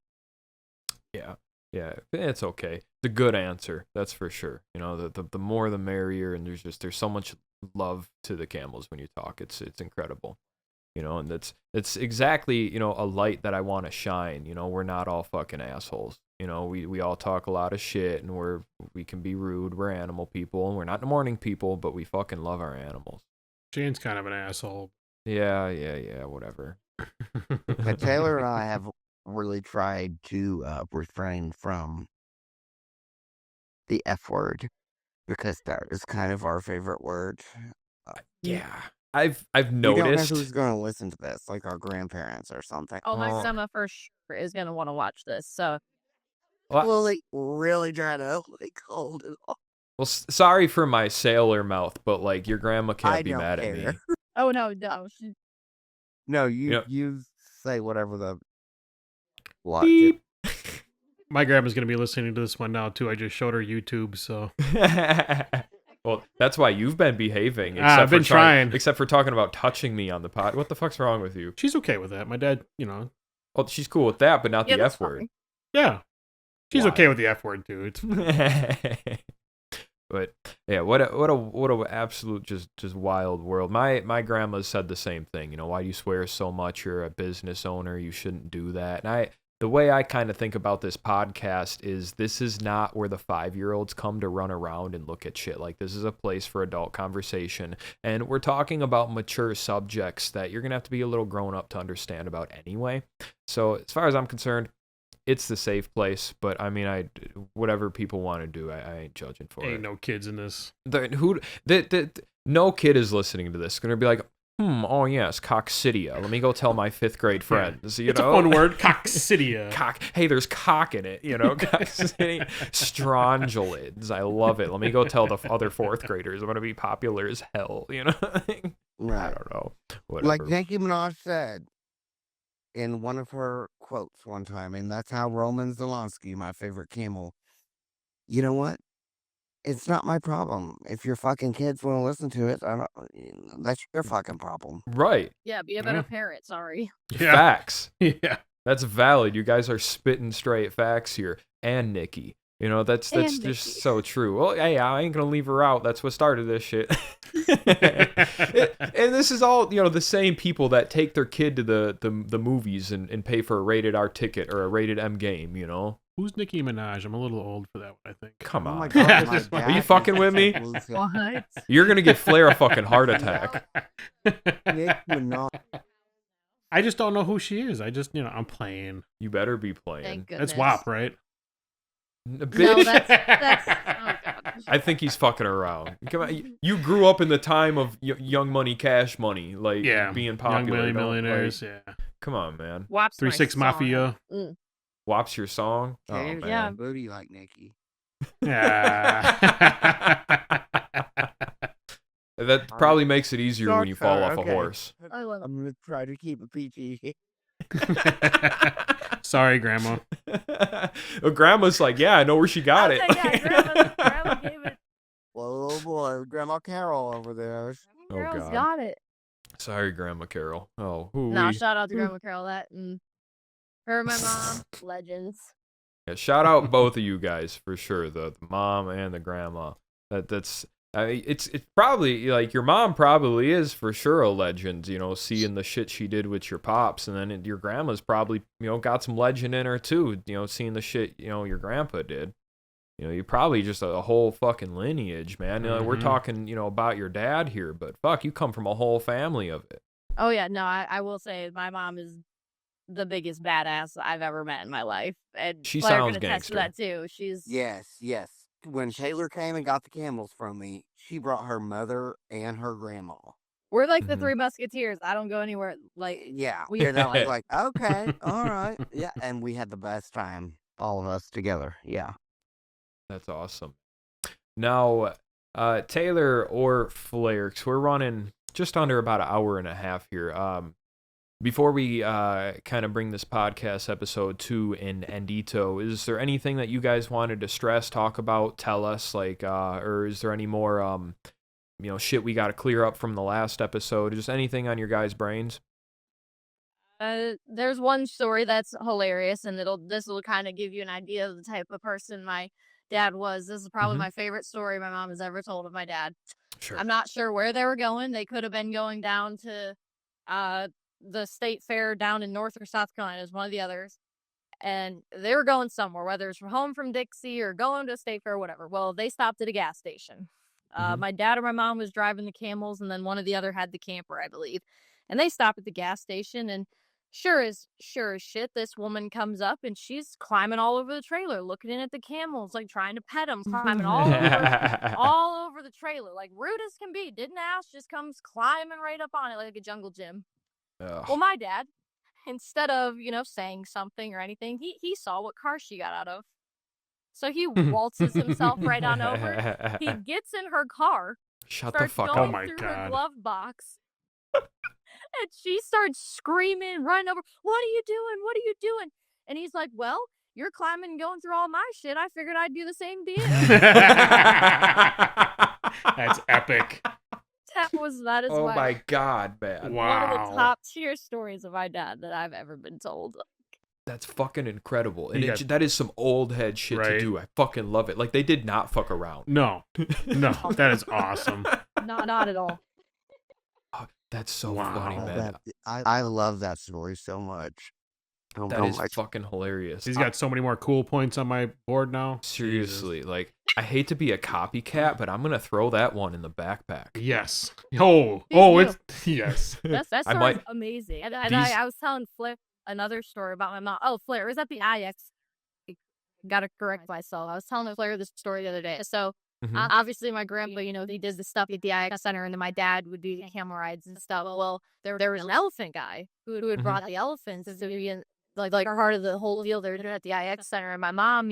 Yeah. It's okay. It's a good answer, that's for sure. You know, the more the merrier, and there's so much love to the camels when you talk. It's incredible. You know, and it's exactly, you know, a light that I want to shine. You know, we're not all fucking assholes. You know, we all talk a lot of shit, and we can be rude. We're animal people, and we're not the morning people, but we fucking love our animals. Shayne's kind of an asshole. Yeah, whatever. But Taylor and I have really tried to refrain from the F word because that is kind of our favorite word. Yeah, I've We don't know noticed. who's going to listen to this, like our grandparents or something. Oh, my grandma for sure is gonna want to watch this. So, Well, like, really trying to hold it off. Well, sorry for my sailor mouth, but like your grandma can't be mad at me. oh no, No, Yeah. you say whatever the Beep. My grandma's going to be listening to this one now, too. I just showed her YouTube, so. Well, that's why you've been behaving. I've been trying. Except for talking about touching me on the pod. What the fuck's wrong with you? She's okay with that. My dad, you know. Well, she's cool with that, but not the F word. Yeah. She's Why? okay with the F word, too. It's But yeah, what a absolute just wild world. My grandma said the same thing. You know, why do you swear so much? You're a business owner. You shouldn't do that. And the way I kind of think about this podcast is this is not where the 5-year-olds come to run around and look at shit. Like, this is a place for adult conversation. And we're talking about mature subjects that you're going to have to be a little grown up to understand about anyway. So as far as I'm concerned, it's the safe place. But I mean, whatever people want to do, I ain't judging for it. Ain't no kids in this. No kid is listening to this. Going to be like, Oh yes, coccidia. Let me go tell my 5th grade friends. You It's know? a fun word, coccidia. Hey, there's cock in it, you know? Coccidia. Strongylid. I love it. Let me go tell the other 4th graders. I'm going to be popular as hell, you know? I Right. don't know. Whatever. Like Nicki Minaj said in one of her quotes one time, and that's how Roman Zelensky, my favorite camel, you know what? It's not my problem. If your fucking kids want to listen to it, that's your fucking problem. Right. Yeah, be a better parent. Sorry. Yeah. Facts. Yeah. That's valid. You guys are spitting straight facts here. And Nikki. You know, that's just Nikki. so true. Well, hey, I ain't going to leave her out. That's what started this shit. And this is all, you know, the same people that take their kid to the movies and pay for a rated R ticket or a rated M game, you know? Who's Nicki Minaj? I'm a little old for that one, I think. Come Oh on. my God, my Are you dad fucking used with to me? take Blue's What? You're going to give Flair a fucking heart attack. Nicki Minaj. I just don't know who she is. I just, I'm playing. You better be playing. Thank goodness. That's WAP, right? Bitch. No, that's oh god. I think he's fucking around. Come on, you grew up in the time of Young Money, Cash Money, like being popular. Young millionaires, like, yeah. Come on, man. WAP's 3-6 my Mafia. song. WAP's your song? Oh, James man. Yeah. booty like Nicki. Yeah. That probably makes it easier when you fall off a Okay. horse. I love it. I'm gonna try to keep it PG. Sorry, Grandma. Well, Grandma's like, yeah, I know where she got it. Grandma gave it. Oh boy, Grandma Carol over there. Oh, Girl's God. got it. Sorry, Grandma Carol. Oh, who? No, shout out to Grandma Carol. That and her and my mom, legends. Yeah, shout out both of you guys for sure. The mom and the grandma. That's. It's probably like your mom probably is for sure a legend. You know, seeing the shit she did with your pops, and then your grandma's probably got some legend in her too. You know, seeing the shit your grandpa did. You know, you're probably just a whole fucking lineage, man. We're talking about your dad here, but fuck, you come from a whole family of it. Oh yeah, no, I will say my mom is the biggest badass I've ever met in my life, and She Flair sounds can attest to that too. She's Yes. When Taylor came and got the camels from me, she brought her mother and her grandma. we're like the Mhm. Three Musketeers. I don't go anywhere. Like Yeah. we And I was like, okay, all right. Yeah. And we had the best time, all of us together. Yeah. That's awesome. Now, Taylor or Flair, 'cause we're running just under about an hour and a half here. Before we kind of bring this podcast episode to an endito, is there anything that you guys wanted to stress, talk about, tell us, like, or is there any more, shit we got to clear up from the last episode? Just anything on your guys' brains? there's one story that's hilarious, and this will kind of give you an idea of the type of person my dad was. This is probably my favorite story my mom has ever told of my dad. Sure. I'm not sure where they were going. They could have been going down to the state fair down in North or South Carolina, is one of the others. And they were going somewhere, whether it's home from Dixie or going to a state fair or whatever. Well, they stopped at a gas station. My dad or my mom was driving the camels, and then one of the other had the camper, I believe. And they stopped at the gas station, and sure as shit, this woman comes up and she's climbing all over the trailer, looking in at the camels, like trying to pet them, climbing all over the trailer, like rude as can be. Didn't ask, just comes climbing right up on it like a jungle gym. Ugh. Well, my dad, instead of saying something or anything, he saw what car she got out of, so he waltzes himself right on over. He gets in her car, Shut the starts fuck going up. Oh my through her God. glove box. And she starts screaming, running over, "What are you doing? What are you doing?" And he's like, "Well, you're climbing and going through all my shit. I figured I'd do the same to you." That's epic. That is Oh my my God, man. Wow. one of the top tier stories of my dad that I've ever been told. That's fucking incredible. And Yeah. that is some old head shit to Right. do. I fucking love it. Like, they did not fuck around. No, that is awesome. Not at all. Oh, that's so Wow. funny, man. I love that story so much. That is fucking hilarious. He's got so many more cool points on my board now. Seriously, like, I hate to be a copycat, but I'm gonna throw that one in the backpack. Yes. Oh, Please it's yes. That I story's might- amazing. And These- I was telling Flair another story about my mom. Oh, Flair, it was at the IX. Gotta correct myself. I was telling Flair this story the other day. So Obviously, my grandpa, he did the stuff at the IX Center, and then my dad would do the camel rides and stuff. Well, there was an elephant guy who had brought the elephants to be like part of the whole deal there at the IX Center. And my mom,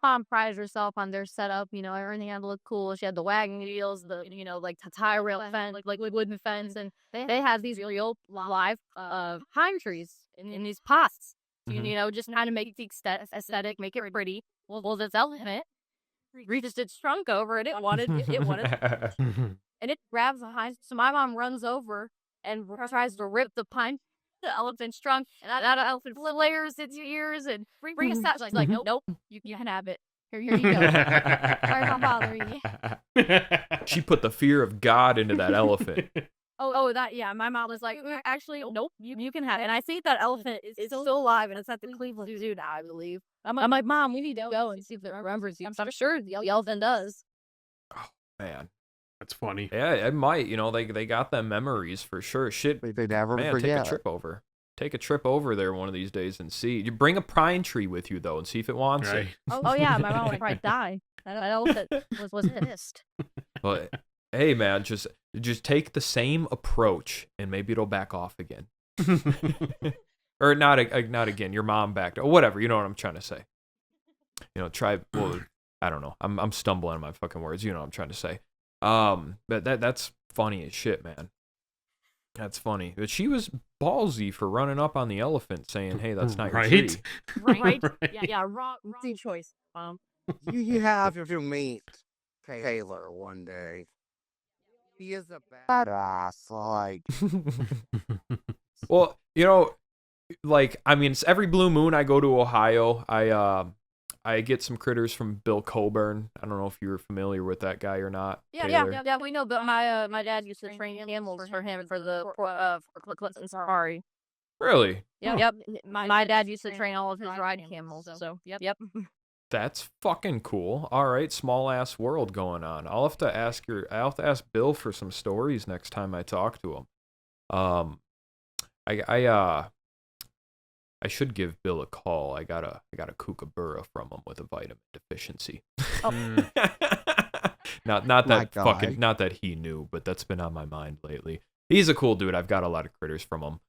mom prides herself on their setup. Everything had to look cool. She had the wagon wheels, the like tie rail fence, like wooden fence, and they had these real live pine trees in these pots. Just kind of make the aesthetic, make it pretty. Well, this elephant reaches its trunk over and it wanted and it grabs the hind. So my mom runs over and tries to rip the elephant's trunk, and that elephant flares its ears and brings out. She's like, nope, you can have it. Here you go. Sorry if I'm bothering you. She put the fear of God into that elephant. Yeah. My mom was like, actually, nope, you can have it. And I think that elephant is still alive, and it's at the Cleveland Zoo now, I believe. I'm like, Mom, we need to go and see if it remembers you. I'm sure the elephant does. Oh, man. That's funny. Yeah, it might. They got them memories for sure. Shit, They never man, forget. take a trip over. Take a trip over there one of these days and see. You bring a pine tree with you, though, and see if it wants it. Oh, yeah, my mom would probably die. That elephant was pissed. But hey, man, just take the same approach, and maybe it'll back off again. Or not again. Your mom backed, or whatever. You know what I'm trying to say. Try. Well, I don't know. I'm stumbling on my fucking words. You know what I'm trying to say. But that's funny as shit, man. That's funny. But she was ballsy for running up on the elephant, saying, "Hey, that's not your tree." Right. Yeah. Wrong choice. You have to meet Taylor one day. He is a badass. Like, well, it's every blue moon I go to Ohio. I get some critters from Bill Coburn. I don't know if you're familiar with that guy or not. Yeah, we know. But my dad used to train camels for him for the Clinton Safari. Really? Yep. My dad used to train all of his ride camels. So yep. That's fucking cool. All right, small ass world going on. I'll have to ask Bill for some stories next time I talk to him. I should give Bill a call. I got a kookaburra from him with a vitamin deficiency. not that he knew, but that's been on my mind lately. He's a cool dude. I've got a lot of critters from him.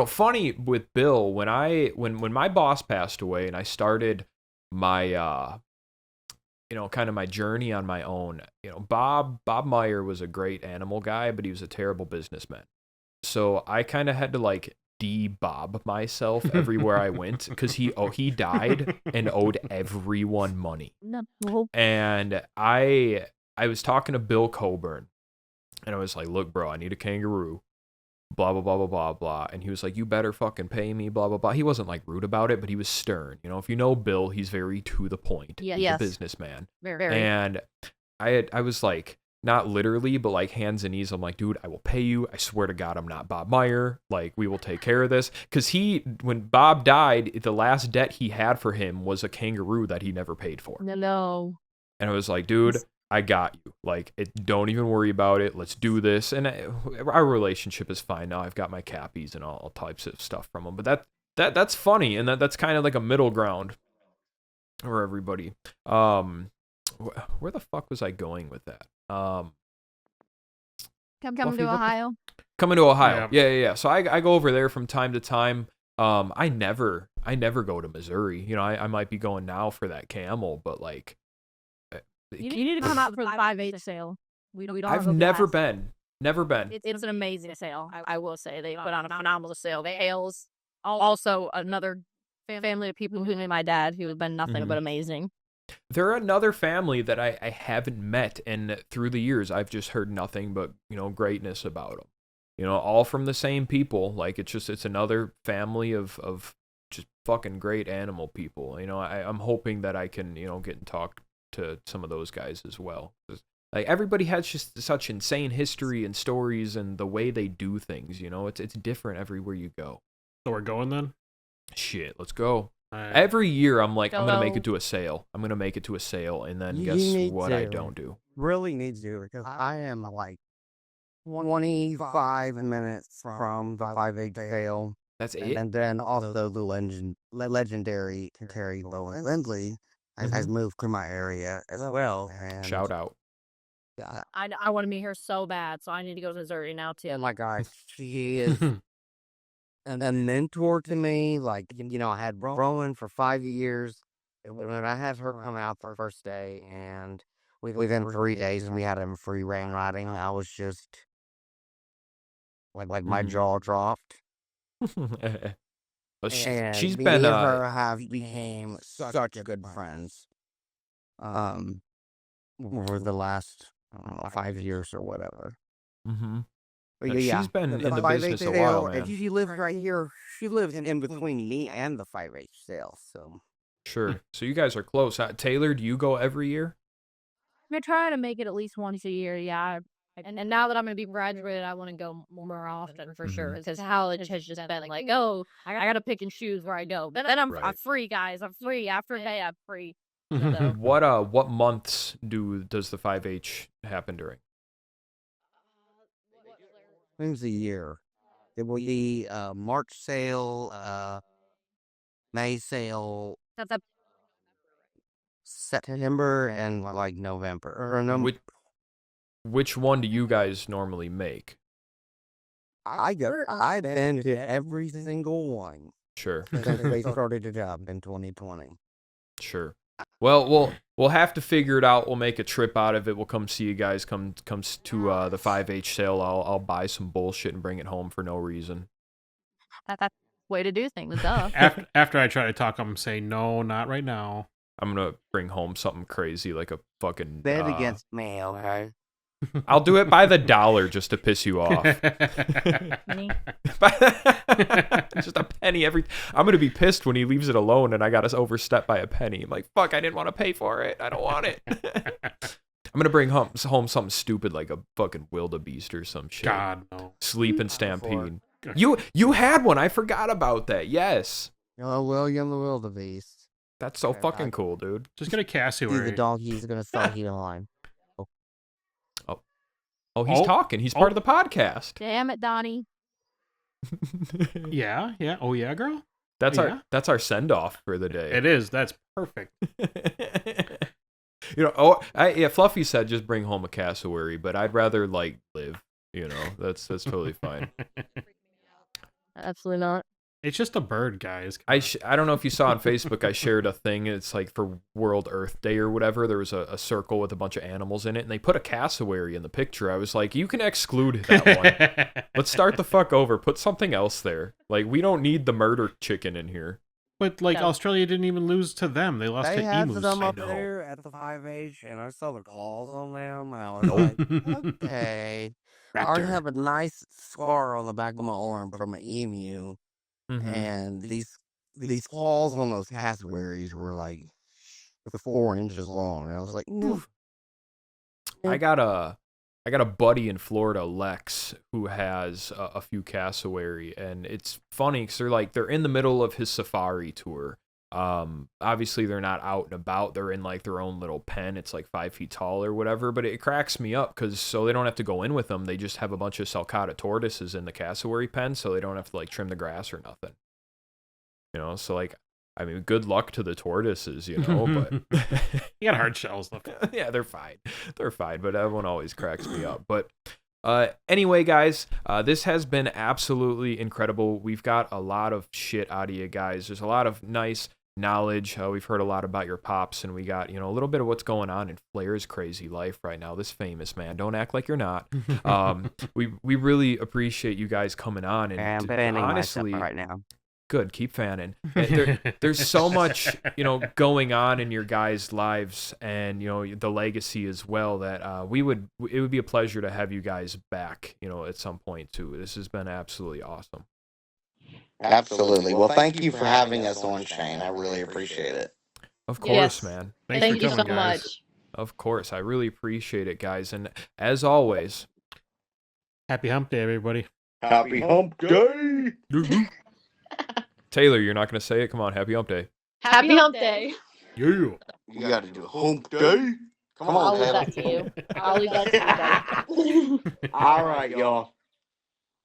Funny with Bill, when my boss passed away and I started my kind of my journey on my own, Bob Meyer was a great animal guy, but he was a terrible businessman. So I kind of had to de-bob myself everywhere I went because he died and owed everyone money. No. And I was talking to Bill Coburn, and I was like, "Look, bro, I need a kangaroo." Blah blah blah blah blah blah. And he was like, "You better fucking pay me." Blah blah blah. He wasn't rude about it, but he was stern. If you know Bill, he's very to the point. Yeah, he's a businessman. Very. And I was like, not literally, but hands and knees. I'm like, dude, I will pay you. I swear to God, I'm not Bob Meyer. We will take care of this. Because when Bob died, the last debt he had for him was a kangaroo that he never paid for. No. And I was like, dude, I got you. Don't even worry about it. Let's do this. And our relationship is fine now. I've got my cappies and all types of stuff from him. But that's funny, and that's kind of like a middle ground for everybody. Where the fuck was I going with that? Coming to Ohio. Coming to Ohio. Yeah. So I go over there from time to time. I never go to Missouri. I might be going now for that camel, but you need to come out for the 5/8 sale. We don't. I've never been. Never been. It's an amazing sale. I will say they put on a phenomenal sale. They hails also another family of people who knew my dad, who have been nothing but amazing. They're another family that I haven't met, and through the years I've just heard nothing but greatness about them. All from the same people. It's another family of just fucking great animal people. I'm hoping that I can get and talk to some of those guys as well. Everybody has just such insane history and stories, and the way they do things. It's different everywhere you go. So we're going then? Shit, let's go. Every year I'm like, I'm gonna make it to a sale. And then guess what I don't do? Really need to, because I am 25 minutes from the 5/8 sale. That's it. And then also the legendary Terry Lindley has moved to my area as well. And Shout out. yeah, I want to meet her so bad, so I need to go to Missouri now too. and like she is a mentor to me. Like, I had Rowan for 5 years. When I had her come out the first day, and within 3 days, and we had him free rein riding, I was just like my jaw dropped. Well, she's And been me and her have became such good friends. Over the last, I don't know, 5 years or whatever. But she's been in the business a while, man. And she lives right here. She lives in between me and the 5H sale. So Sure. So you guys are close. Taylor, do you go every year? I try to make it at least once a year. Yeah. And now that I'm going to be graduated, I want to go more often for sure. Because college has just been like, oh, I got to pick and choose where I go. But then I'm free, guys. I'm free. After a day, I'm free. So. What months does the 5H happen during? times a year. It will be March sale, May sale, September, and like November. Or no, which one do you guys normally make? I've been to every single one. Sure. Since they started it up in 2020. Sure. Well, we'll have to figure it out. We'll make a trip out of it. We'll come see you guys. Come to the 5H sale. I'll buy some bullshit and bring it home for no reason. That's way to do things, duh. After I try to talk, I'm saying no, not right now. I'm gonna bring home something crazy like a fucking bet against me, okay? I'll do it by the dollar just to piss you off. Just a penny every. I'm gonna be pissed when he leaves it alone and I got us overstepped by a penny. I'm like, fuck, I didn't want to pay for it. I don't want it. I'm gonna bring home something stupid like a fucking wildebeest or some shit. God no. Sleeping stampede. You had one. I forgot about that. Yes. Oh, William the wildebeest. That's so fucking cool, dude. Just get a cassowary. The dog he's gonna start healing line. Oh, he's talking. He's part of the podcast. Damn it, Donnie. Yeah. Oh yeah, girl. That's our send off for the day. It is. That's perfect. Fluffy said just bring home a cassowary, but I'd rather like live. That's totally fine. Absolutely not. It's just a bird, guys. I don't know if you saw on Facebook, I shared a thing. It's like for World Earth Day or whatever. There was a circle with a bunch of animals in it, and they put a cassowary in the picture. I was like, you can exclude that one. Let's start the fuck over. Put something else there. Like, we don't need the murder chicken in here. But, Australia didn't even lose to them. They lost to emus. They had them up there at the 5H, and I saw the claws on them, and I was like, okay. I have a nice scar on the back of my arm from an emu. And these claws on those cassowaries were like 4 inches long. And I was like, no. I got a buddy in Florida, Lex, who has a few cassowary, and it's funny because they're in the middle of his safari tour. Obviously they're not out and about. They're in like their own little pen. It's like 5 feet tall or whatever, but it cracks me up because so they don't have to go in with them. They just have a bunch of sulcata tortoises in the cassowary pen, so they don't have to like trim the grass or nothing. So like, I mean, good luck to the tortoises, but you got hard shells though. Yeah, they're fine. But everyone always cracks me up. But anyway, guys, this has been absolutely incredible. We've got a lot of shit out of you guys. There's a lot of nice knowledge. We've heard a lot about your pops, and we got a little bit of what's going on in Flair's crazy life right now. This famous man. Don't act like you're not. We really appreciate you guys coming on, and honestly, right now. Good, keep fanning. There's so much, going on in your guys' lives, and the legacy as well. That it would be a pleasure to have you guys back, at some point too. This has been absolutely awesome. Absolutely. Well, thank you for having us on, Shayne. I really appreciate it. Of course, man. Thank you so much. Of course, I really appreciate it, guys. And as always, happy hump day, everybody. Happy hump day. Taylor, you're not going to say it? Come on, happy hump day. Happy hump day. Yeah. You got to do hump day. Come on, I'll leave that to you. All right, y'all.